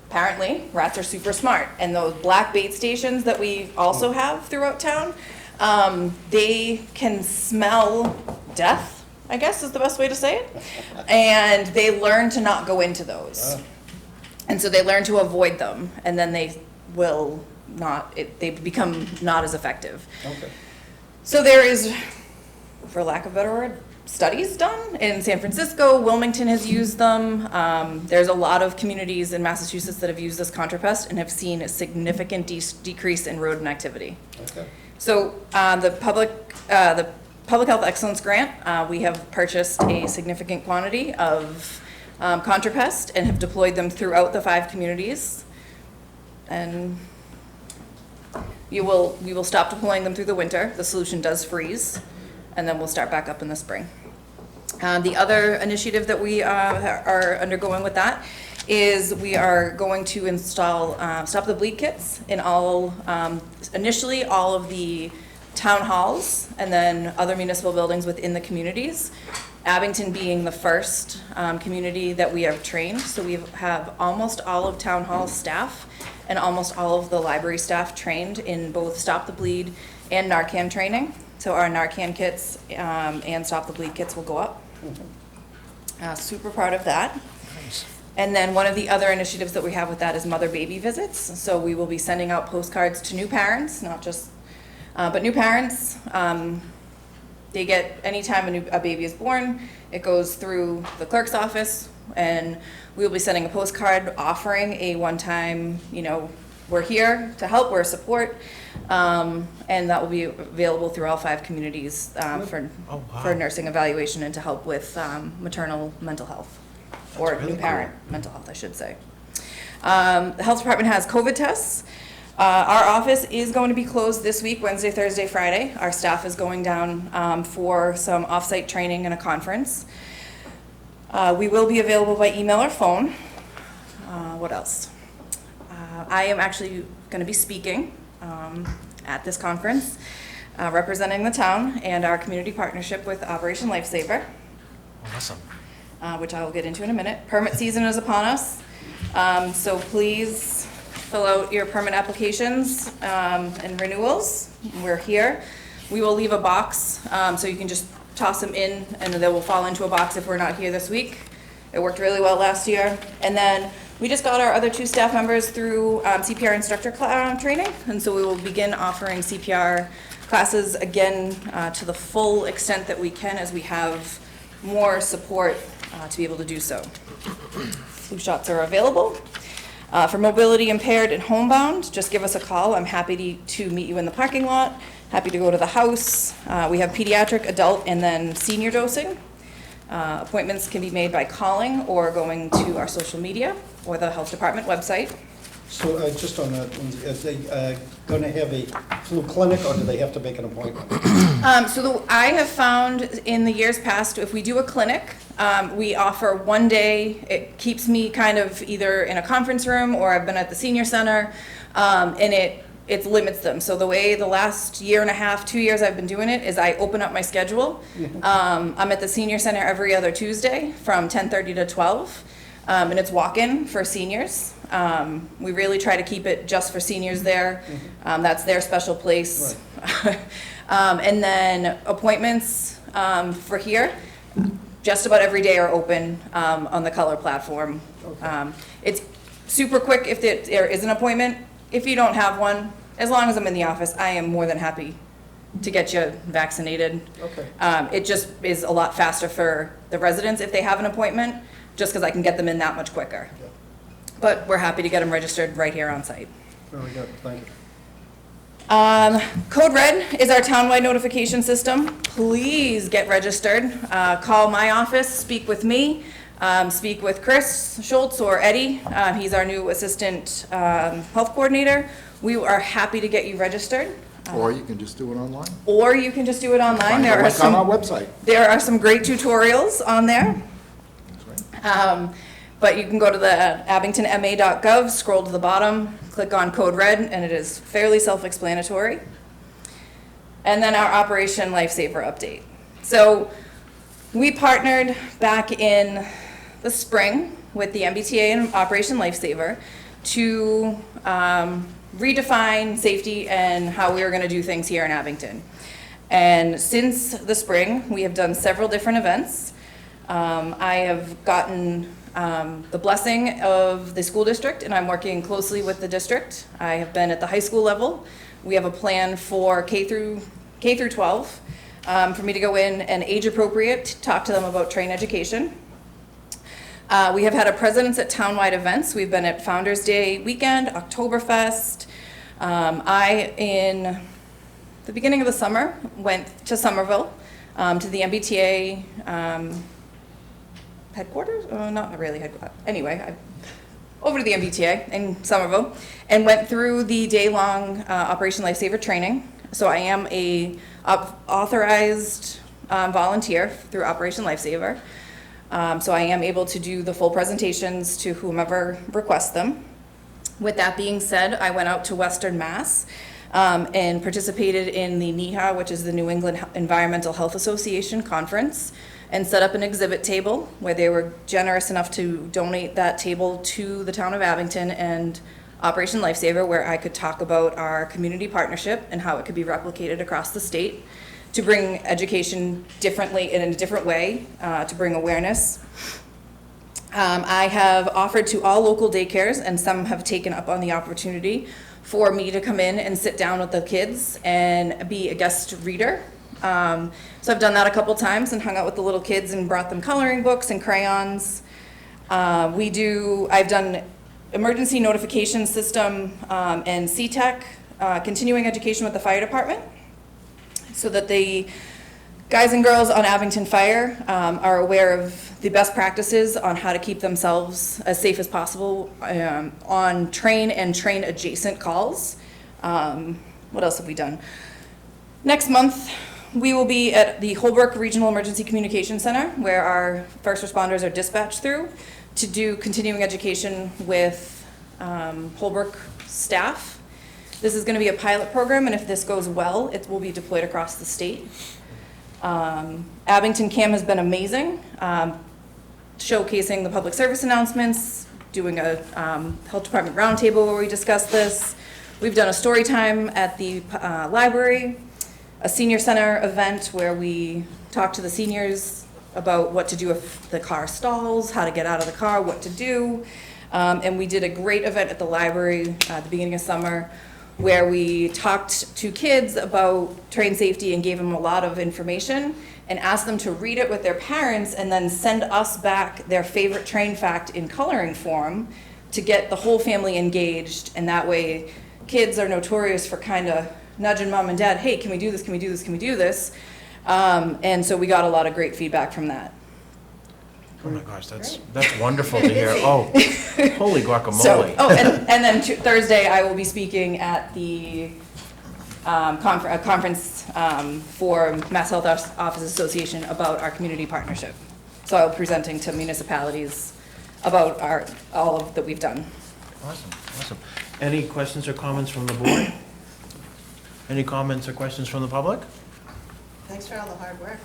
apparently rats are super smart, and those black bait stations that we also have throughout town, they can smell death, I guess is the best way to say it, and they learn to not go into those. And so they learn to avoid them, and then they become not as effective. Okay. So there is, for lack of a better word, studies done in San Francisco. Wilmington has used them. There's a lot of communities in Massachusetts that have used this ContraPest and have seen a significant decrease in rodent activity. Okay. So the Public Health Excellence Grant, we have purchased a significant quantity of ContraPest and have deployed them throughout the 5 communities. And we will stop deploying them through the winter. The solution does freeze, and then we'll start back up in the spring. The other initiative that we are undergoing with that is we are going to install Stop the Bleed kits in initially all of the town halls, and then other municipal buildings within the communities. Abington being the first community that we have trained, so we have almost all of town hall staff and almost all of the library staff trained in both Stop the Bleed and Narcan training. So our Narcan kits and Stop the Bleed kits will go up. Super proud of that. And then one of the other initiatives that we have with that is mother-baby visits. So we will be sending out postcards to new parents, not just, but new parents. They get, anytime a baby is born, it goes through the clerk's office, and we will be sending a postcard offering a one-time, we're here to help, we're a support, and that will be available through all 5 communities for nursing evaluation and to help with maternal mental health, or new parent mental health, I should say. The health department has COVID tests. Our office is going to be closed this week, Wednesday, Thursday, Friday. Our staff is going down for some off-site training and a conference. We will be available by email or phone. What else? I am actually going to be speaking at this conference, representing the town and our community partnership with Operation Lifesaver. Awesome. Which I will get into in a minute. Permit season is upon us, so please fill out your permit applications and renewals. We're here. We will leave a box, so you can just toss them in, and they will fall into a box if we're not here this week. It worked really well last year. And then we just got our other 2 staff members through CPR instructor training, and so we will begin offering CPR classes again to the full extent that we can, as we have more support to be able to do so. Flu shots are available. For mobility impaired and homebound, just give us a call. I'm happy to meet you in the parking lot, happy to go to the house. We have pediatric, adult, and then senior dosing. Appointments can be made by calling or going to our social media or the health department website. So just on that, is they going to have a flu clinic, or do they have to make an appointment? I have found in the years past, if we do a clinic, we offer one day. It keeps me kind of either in a conference room, or I've been at the senior center, and it limits them. So the way the last year and a half, 2 years I've been doing it is I open up my schedule. I'm at the senior center every other Tuesday from 10:30 to 12. And it's walk-in for seniors. We really try to keep it just for seniors there. That's their special place. And then appointments for here, just about every day are open on the Color platform. It's super quick if there is an appointment. If you don't have one, as long as I'm in the office, I am more than happy to get you vaccinated. Okay. It just is a lot faster for the residents if they have an appointment, just because I can get them in that much quicker. Yeah. But we're happy to get them registered right here on site. Very good, thank you. Code Red is our townwide notification system. Please get registered. Call my office, speak with me, speak with Chris Schultz or Eddie. He's our new assistant health coordinator. We are happy to get you registered. Or you can just do it online. Or you can just do it online. Find There the are link on our some, website. there are some great tutorials on there. That's right. But you can go to the abingtonma.gov, scroll to the bottom, click on Code Red, and it is fairly self-explanatory. And then our Operation Lifesaver update. So we partnered back in the spring with the MBTA and Operation Lifesaver to redefine safety and how we were going to do things here in Abington. And since the spring, we have done several different events. I have gotten the blessing of the school district, and I'm working closely with the district. I have been at the high school level. We have a plan for K through 12 for me to go in and age appropriate, talk to them about train education. We have had a presence at townwide events. We've been at Founders Day weekend, Oktoberfest. I, in the beginning of the summer, went to Somerville, to the MBTA headquarters? Not really headquarters. Anyway, over to the MBTA in Somerville, and went through the day-long Operation Lifesaver training. So I am a authorized volunteer through Operation Lifesaver. So I am able to do the full presentations to whomever requests them. With that being said, I went out to Western Mass and participated in the NEHA, which is the New England Environmental Health Association conference, and set up an exhibit table where they were generous enough to donate that table to the town of Abington and Operation Lifesaver, where I could talk about our community partnership and how it could be replicated across the state to bring education differently in a different way, to bring awareness. I have offered to all local daycares, and some have taken up on the opportunity for me to come in and sit down with the kids and be a guest reader. So I've done that a couple times and hung out with the little kids and brought them coloring books and crayons. I've done emergency notification system and CTEC, continuing education with the fire department, so that the guys and girls on Abington Fire are aware of the best practices on how to keep themselves as safe as possible on train and train adjacent calls. What else have we done? Next month, we will be at the Holbrook Regional Emergency Communication Center, where our first responders are dispatched through to do continuing education with Holbrook staff. This is going to be a pilot program, and if this goes well, it will be deployed across the state. Abington CAM has been amazing, showcasing the public service announcements, doing a health department roundtable where we discuss this. We've done a story time at the library, a senior center event where we talk to the seniors about what to do if the car stalls, how to get out of the car, what to do. And we did a great event at the library at the beginning of summer where we talked to kids about train safety and gave them a lot of information and asked them to read it with their parents and then send us back their favorite train fact in coloring form to get the whole family engaged. And that way, kids are notorious for kind of nudging mom and dad, hey, can we do this, can we do this, can we do this? And so we got a lot of great feedback from that. Oh my gosh, that's wonderful to hear. Oh, holy guacamole. So, and then Thursday, I will be speaking at the conference for Mass Health Office Association about our community partnership. So I'll be presenting to municipalities about all of that we've done. Awesome, awesome. Any questions or comments from the board? Any comments or questions from the public? Thanks for all the hard work.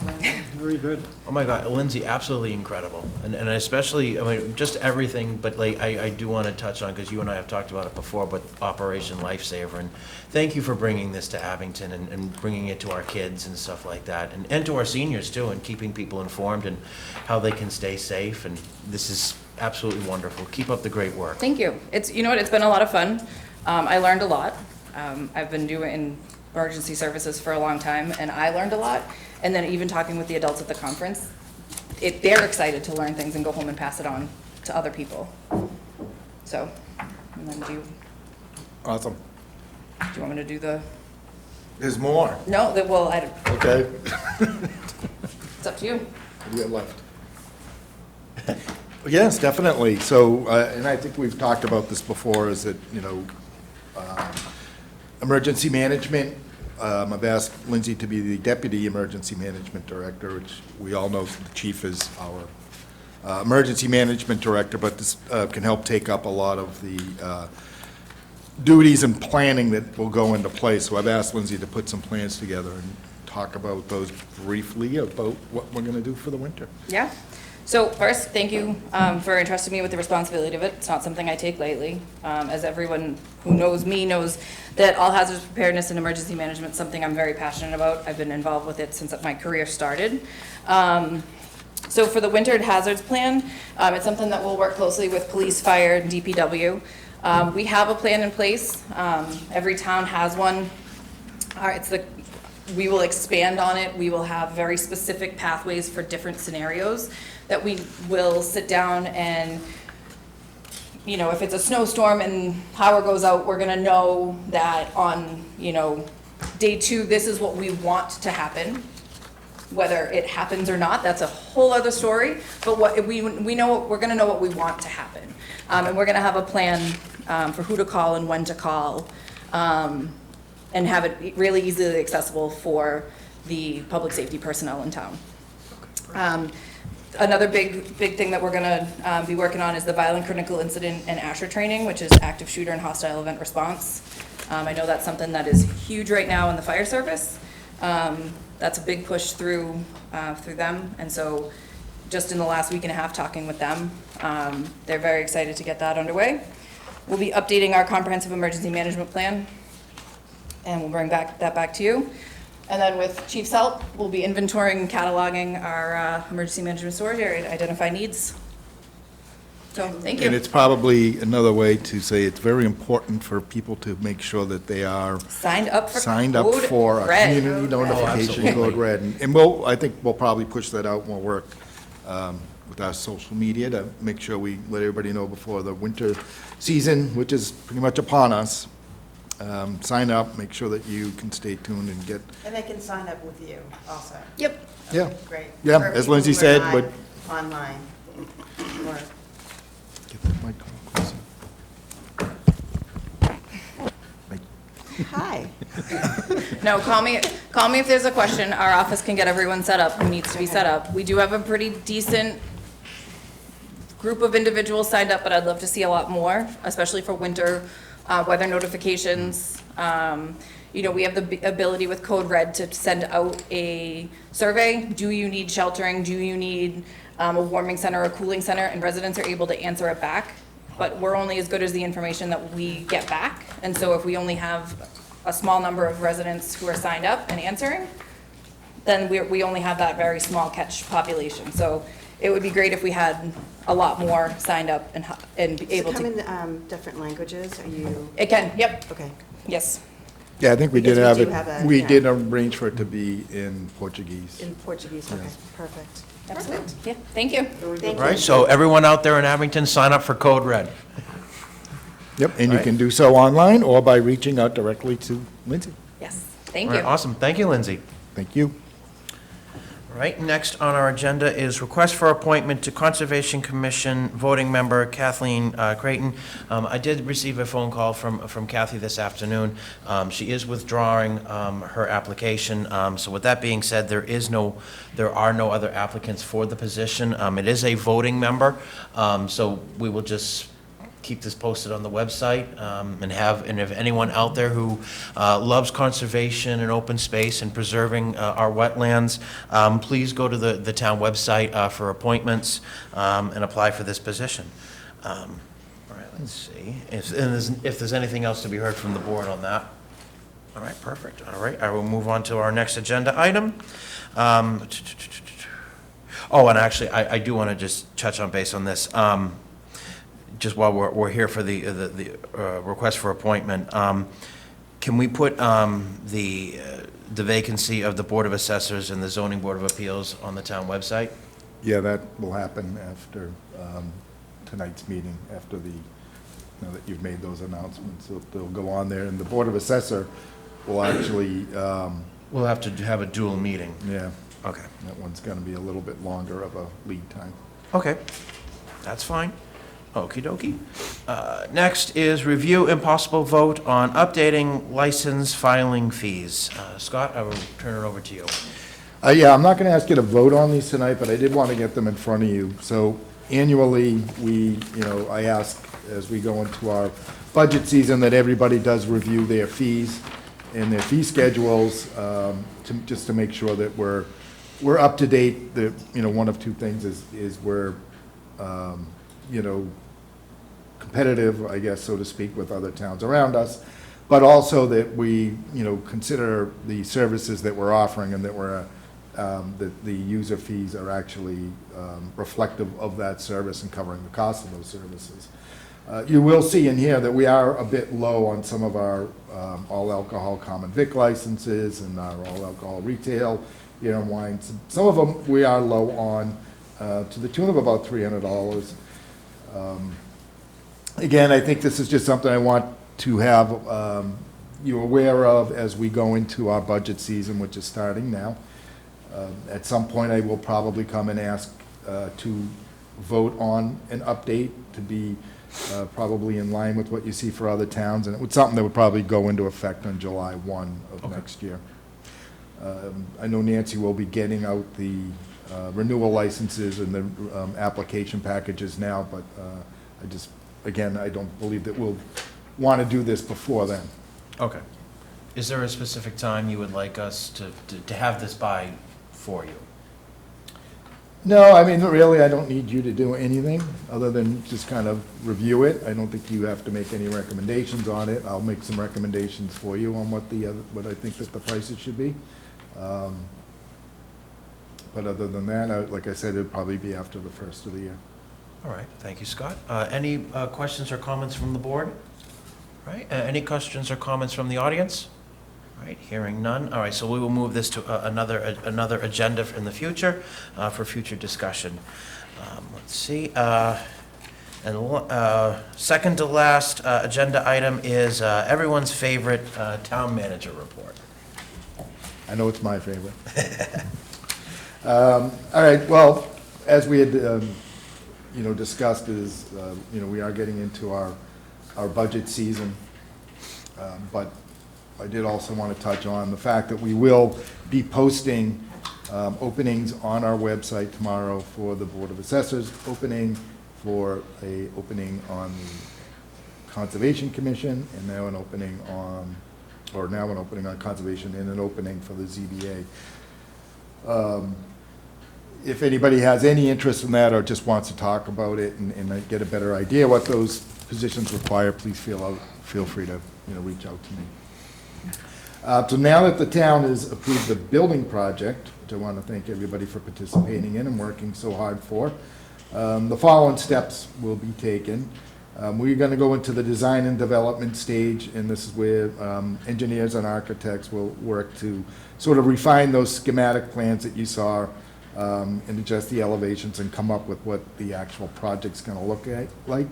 Very good. Oh my God, Lindsay, absolutely incredible. And especially, I mean, just everything, but like, I do want to touch on, because you and I have talked about it before, but Operation Lifesaver. And thank you for bringing this to Abington and bringing it to our kids and stuff like that. And to our seniors too, and keeping people informed and how they can stay safe. And this is absolutely wonderful. Keep up the great work. Thank you. It's been a lot of fun. I learned a lot. I've been doing emergency services for a long time, and I learned a lot. And then even talking with the adults at the conference, they're excited to learn things and go home and pass it on to other people. So, and then Awesome. do you want me to do the? There's more. No, Okay. it's up to you. What do you have left? Yes, definitely. So, and I think we've talked about this before, is that, emergency management, I've asked Lindsay to be the Deputy Emergency Management Director, which we all know the chief is our emergency management director, but this can help take up a lot of the duties and planning that will go into place. So I've asked Lindsay to put some plans together and talk about those briefly, about what we're going to do for the winter. Yeah. So first, thank you for entrusting me with the responsibility of it. It's not something I take lightly. As everyone who knows me knows that all hazards preparedness and emergency management is something I'm very passionate about. I've been involved with it since my career started. So for the winter hazards plan, it's something that we'll work closely with police, fire, and DPW. We have a plan in place. Every town has one. We will expand on it. We will have very specific pathways for different scenarios that we will sit down and, if it's a snowstorm and power goes out, we're gonna know that on, day 2, this is what we want to happen. Whether it happens or not, that's a whole other story, but we're gonna know what we want to happen. And we're gonna have a plan for who to call and when to call, and have it really easily accessible for the public safety personnel in town. Another big thing that we're gonna be working on is the violent critical incident and ASHA training, which is active shooter and hostile event response. I know that's something that is huge right now in the fire service. That's a big push through them, and so just in the last week and a half talking with them, they're very excited to get that underway. We'll be updating our comprehensive emergency management plan, and we'll bring that back to you. And then with Chief's help, we'll be inventorying and cataloging our emergency management storage area to identify needs. So, thank you. And it's probably another way to say it's very important for people to make sure that they are Signed up for signed up Code for a Red. community notification, Code Red. And I think we'll probably push that out, and we'll work with our social media to make sure we let everybody know before the winter season, which is pretty much upon us. Sign up, make sure that you can stay tuned and get, And they can sign up with you also. Yep. yeah. Great. Yeah, For as people Lindsay who are said, not but- Online. Or Get that mic closer. Hi. No, call me if there's a question. Our office can get everyone set up who needs to be set up. We do have a pretty decent group of individuals signed up, but I'd love to see a lot more, especially for winter weather notifications. You know, we have the ability with Code Red to send out a survey. Do you need sheltering? Do you need a warming center or a cooling center? And residents are able to answer it back. But we're only as good as the information that we get back. And so if we only have a small number of residents who are signed up and answering, then we only have that very small catch population. So it would be great if we had a lot more signed up and be able Does it to. come in different languages? Are you, It can, yep, okay. yes. Yeah, I think we did Because have we it, do have a- we yeah. did arrange for it to be in Portuguese. In Portuguese, okay, perfect. Absolutely. Yeah, thank you. Thank Right, you. so everyone out there in Abington, sign up for Code Red. Yep, and you Right. can do so online or by reaching out directly to Lindsay. Yes, thank All right, you. awesome, thank you, Lindsay. Thank you. All right, next on our agenda is request for appointment to Conservation Commission voting member Kathleen Creighton. I did receive a phone call from Kathy this afternoon. She is withdrawing her application. So with that being said, there are no other applicants for the position. It is a voting member, so we will just keep this posted on the website, and if anyone out there who loves conservation and open space and preserving our wetlands, please go to the town website for appointments and apply for this position. All right, let's see, if there's anything else to be heard from the board on that. All right, perfect. All right, I will move on to our next agenda item. Oh, and actually, I do want to just touch on base on this. Just while we're here for the request for appointment, can we put the vacancy of the Board of Assessors and the Zoning Board of Appeals on the town website? Yeah, that will happen after tonight's meeting, after now that you've made those announcements. So they'll go on there, and the Board of Assessor will actually, We'll have to have a dual meeting. yeah, Okay. that one's going to be a little bit longer of a lead time. Okay, that's fine. Okey dokey. Next is review and possible vote on updating license filing fees. Scott, I will turn it over to you. Yeah, I'm not going to ask you to vote on these tonight, but I did want to get them in front of you. So annually, I ask as we go into our budget season that everybody does review their fees and their fee schedules, just to make sure that we're up to date. One of two things is we're, competitive, I guess, so to speak, with other towns around us, but also that we, consider the services that we're offering and that that the user fees are actually reflective of that service and covering the cost of those services. You will see in here that we are a bit low on some of our all alcohol common vic licenses and our all alcohol retail beer and wines. Some of them we are low on, to the tune of about $300. Again, I think this is just something I want to have you aware of as we go into our budget season, which is starting now. At some point, I will probably come and ask to vote on an update to be probably in line with what you see for other towns, and it was something that would probably go into effect on July 1 of next year. I know Nancy will be getting out the renewal licenses and the application packages now, but again, I don't believe that we'll want to do this before then. Okay. Is there a specific time you would like us to have this by for you? No, I mean, really, I don't need you to do anything other than just kind of review it. I don't think you have to make any recommendations on it. I'll make some recommendations for you on what I think that the prices should be. But other than that, like I said, it'd probably be after the first of the year. All right, thank you, Scott. Any questions or comments from the board? All right, any questions or comments from the audience? All right, hearing none. All right, so we will move this to another agenda in the future for future discussion. Let's see. Second to last agenda item is everyone's favorite town manager report. I know it's my favorite. All right, well, as we had, discussed is, we are getting into our budget season. But I did also want to touch on the fact that we will be posting openings on our website tomorrow for the Board of Assessors opening, for a opening on the Conservation Commission, and now an opening on Conservation and an opening for the ZBA. If anybody has any interest in that or just wants to talk about it and get a better idea what those positions require, please feel free to reach out to me. So now that the town has approved the building project, which I want to thank everybody for participating in and working so hard for, the following steps will be taken. We're going to go into the design and development stage, and this is where engineers and architects will work to sort of refine those schematic plans that you saw and adjust the elevations and come up with what the actual project's going to look like.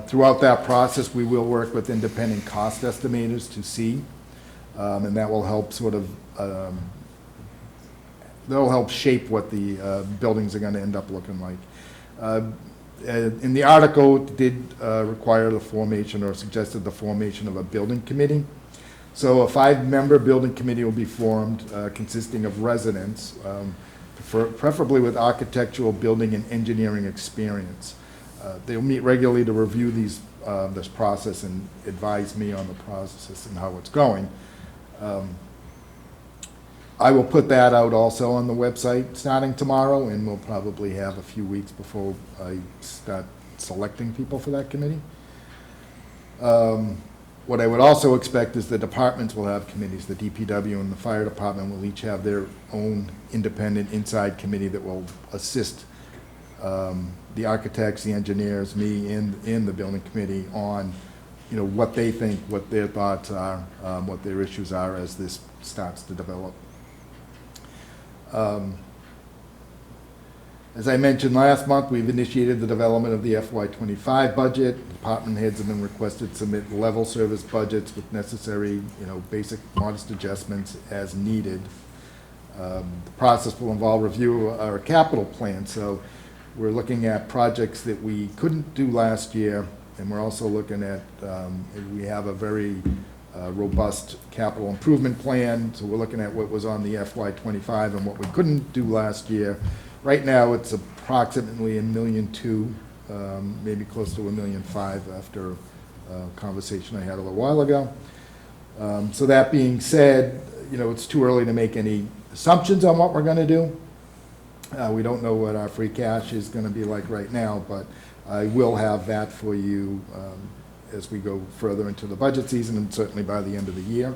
Throughout that process, we will work with independent cost estimators to see, and that will help that'll help shape what the buildings are going to end up looking like. In the article, it did require the formation or suggested the formation of a building committee. So a 5-member building committee will be formed consisting of residents, preferably with architectural, building, and engineering experience. They'll meet regularly to review this process and advise me on the process and how it's going. I will put that out also on the website starting tomorrow, and we'll probably have a few weeks before I start selecting people for that committee. What I would also expect is the departments will have committees. The DPW and the fire department will each have their own independent inside committee that will assist the architects, the engineers, me, and the building committee on, what they think, what their thoughts are, what their issues are as this starts to develop. As I mentioned last month, we've initiated the development of the FY25 budget. Department heads have been requested to submit level service budgets with necessary, basic modest adjustments as needed. The process will involve review of our capital plan. So we're looking at projects that we couldn't do last year, and we're also looking at, we have a very robust capital improvement plan. So we're looking at what was on the FY25 and what we couldn't do last year. Right now, it's approximately $1.2 million, maybe close to $1.5 million after a conversation I had a little while ago. So that being said, it's too early to make any assumptions on what we're going to do. We don't know what our free cash is going to be like right now, but I will have that for you as we go further into the budget season and certainly by the end of the year.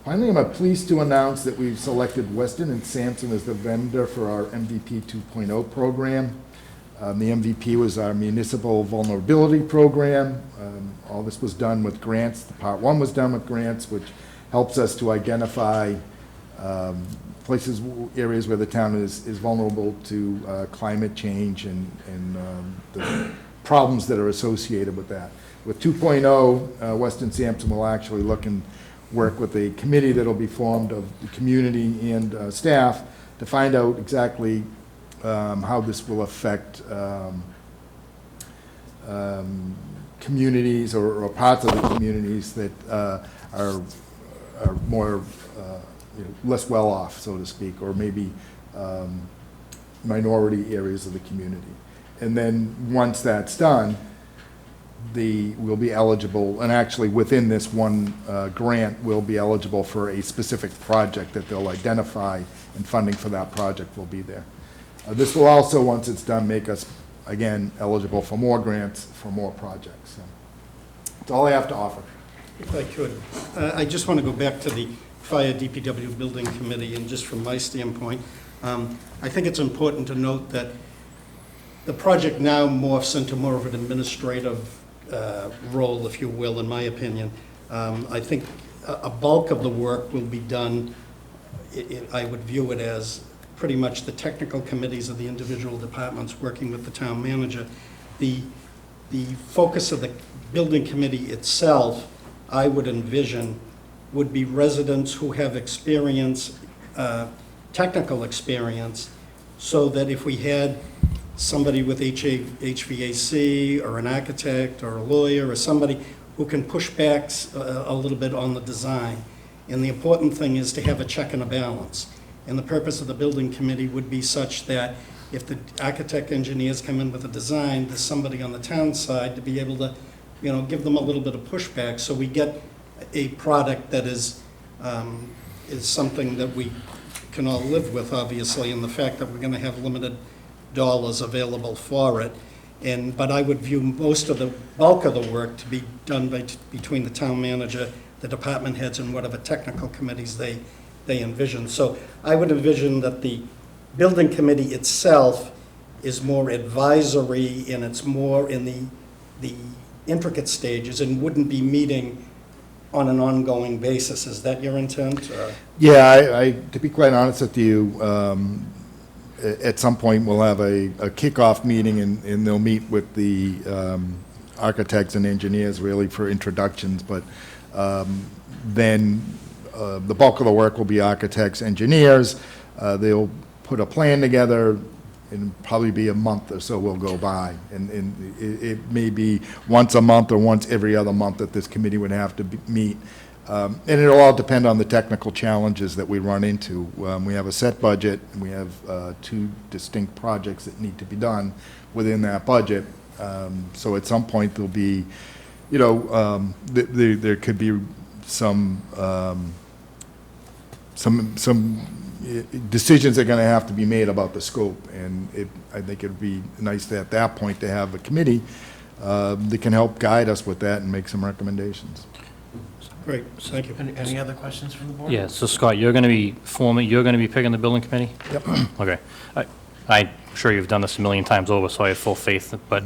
Finally, I'm pleased to announce that we've selected Weston and Sampson as the vendor for our MVP 2.0 program. The MVP was our municipal vulnerability program. All this was done with grants. The part 1 was done with grants, which helps us to identify places, areas where the town is vulnerable to climate change and the problems that are associated with that. With 2.0, Weston Sampson will actually look and work with a committee that will be formed of the community and staff to find out exactly how this will affect communities or parts of the communities that are more less well off, so to speak, or maybe minority areas of the community. And then once that's done, we'll be eligible, and actually within this one grant, we'll be eligible for a specific project that they'll identify and funding for that project will be there. This will also, once it's done, make us, again, eligible for more grants, for more projects. So that's all I have to offer. If I could, I just want to go back to the Fire DPW Building Committee, and just from my standpoint, I think it's important to note that the project now morphs into more of an administrative role, if you will, in my opinion. I think a bulk of the work will be done, I would view it as pretty much the technical committees of the individual departments working with the town manager. The focus of the building committee itself, I would envision, would be residents who have experience, technical experience, so that if we had somebody with HVAC, or an architect, or a lawyer, or somebody who can push back a little bit on the design. And the important thing is to have a check and a balance. And the purpose of the building committee would be such that if the architect engineers come in with a design, there's somebody on the town side to be able to, give them a little bit of pushback, so we get a product that is something that we can all live with, obviously, and the fact that we're going to have limited dollars available for it. But I would view most of the bulk of the work to be done between the town manager, the department heads, and whatever technical committees they envision. So I would envision that the building committee itself is more advisory, and it's more in the intricate stages, and wouldn't be meeting on an ongoing basis. Is that your intent? Or? Yeah, to be quite honest with you, at some point, we'll have a kickoff meeting, and they'll meet with the architects and engineers, really, for introductions, but then the bulk of the work will be architects, engineers. They'll put a plan together, and probably be a month or so will go by, and it may be once a month or once every other month that this committee would have to meet. And it'll all depend on the technical challenges that we run into. We have a set budget, and we have 2 distinct projects that need to be done within that budget. So at some point, there'll be, there could be some decisions are going to have to be made about the scope, and I think it'd be nice at that point to have a committee that can help guide us with that and make some recommendations. Great, thank you. Any other questions from the board? Yeah, so Scott, you're going to be picking the building committee? Yep. Okay. I'm sure you've done this a million times over, so I have full faith, but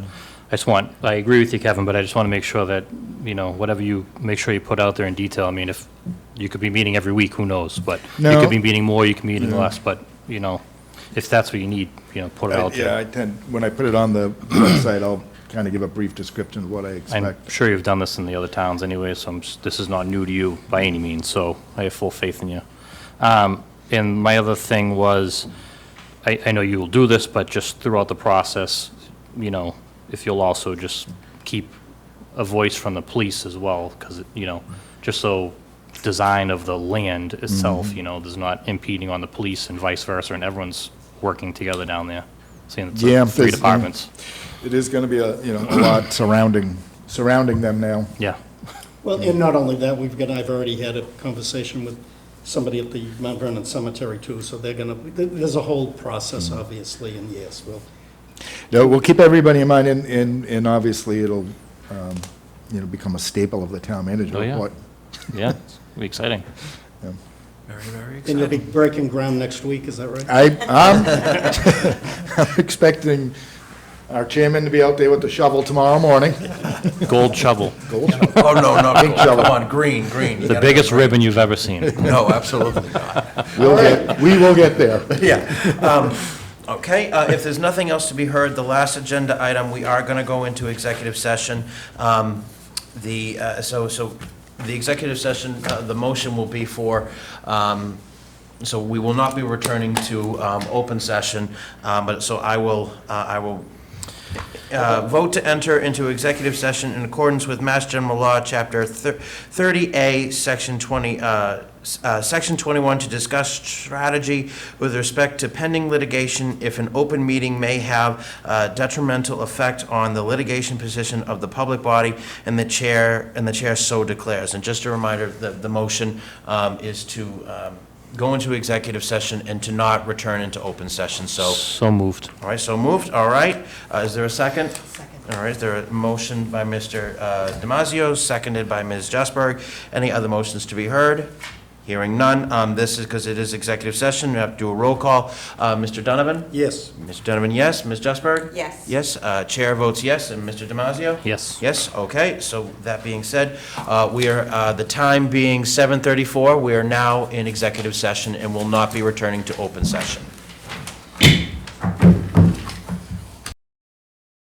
I agree with you, Kevin, but I just want to make sure that, whatever you make sure you put out there in detail. I mean, if you could be meeting every week, who knows? But you No. could be meeting more, you can be meeting less, but, if that's what you need, put it out there. Yeah, when I put it on the website, I'll kind of give a brief description of what I I'm expect. sure you've done this in the other towns anyway, so this is not new to you by any means, so I have full faith in you. And my other thing was, I know you will do this, but just throughout the process, if you'll also just keep a voice from the police as well, because, just so design of the land itself, there's not impeding on the police and vice versa, and everyone's working together down there. Seeing it's Yeah, 3 there's, departments. It is going to be a lot surrounding them now. Yeah. Well, and not only that, I've already had a conversation with somebody at the Mount Vernon Cemetery too, so there's a whole process, obviously, and yes, We'll keep everybody in mind, and obviously it'll, become a staple of the town manager Oh, yeah. report. Yeah, it'll be exciting. Very, very and you'll be exciting. breaking ground next week, is that right? I'm expecting our chairman to be out there with the shovel tomorrow morning. Gold shovel, Oh, no, no, Pink shovel. come on, green. You the gotta biggest go green. ribbon you've ever seen. No, absolutely not. We will get there. Yeah. Okay, if there's nothing else to be heard, the last agenda item, we are going to go into executive session. The executive session, the motion will be for, so we will not be returning to open session, but so I will vote to enter into executive session in accordance with Mass General Law, Chapter 30A, Section 20, Section 21, to discuss strategy with respect to pending litigation if an open meeting may have detrimental effect on the litigation position of the public body, and the chair so declares. And just a reminder, the motion is to go into executive session and to not return into open session, so, So moved. all right, so moved, all right. Is there a second? Second. All right, is there a motion by Mr. Damasio, seconded by Ms. Justburg? Any other motions to be heard? Hearing none. This is because it is executive session, we have to do a roll call. Mr. Donovan? Yes. Mr. Donovan, yes. Ms. Justburg? Yes. Yes. Chair votes yes. And Mr. Damasio? Yes. Yes, okay. So that being said, we are, the time being 7:34, we are now in executive session and will not be returning to open session.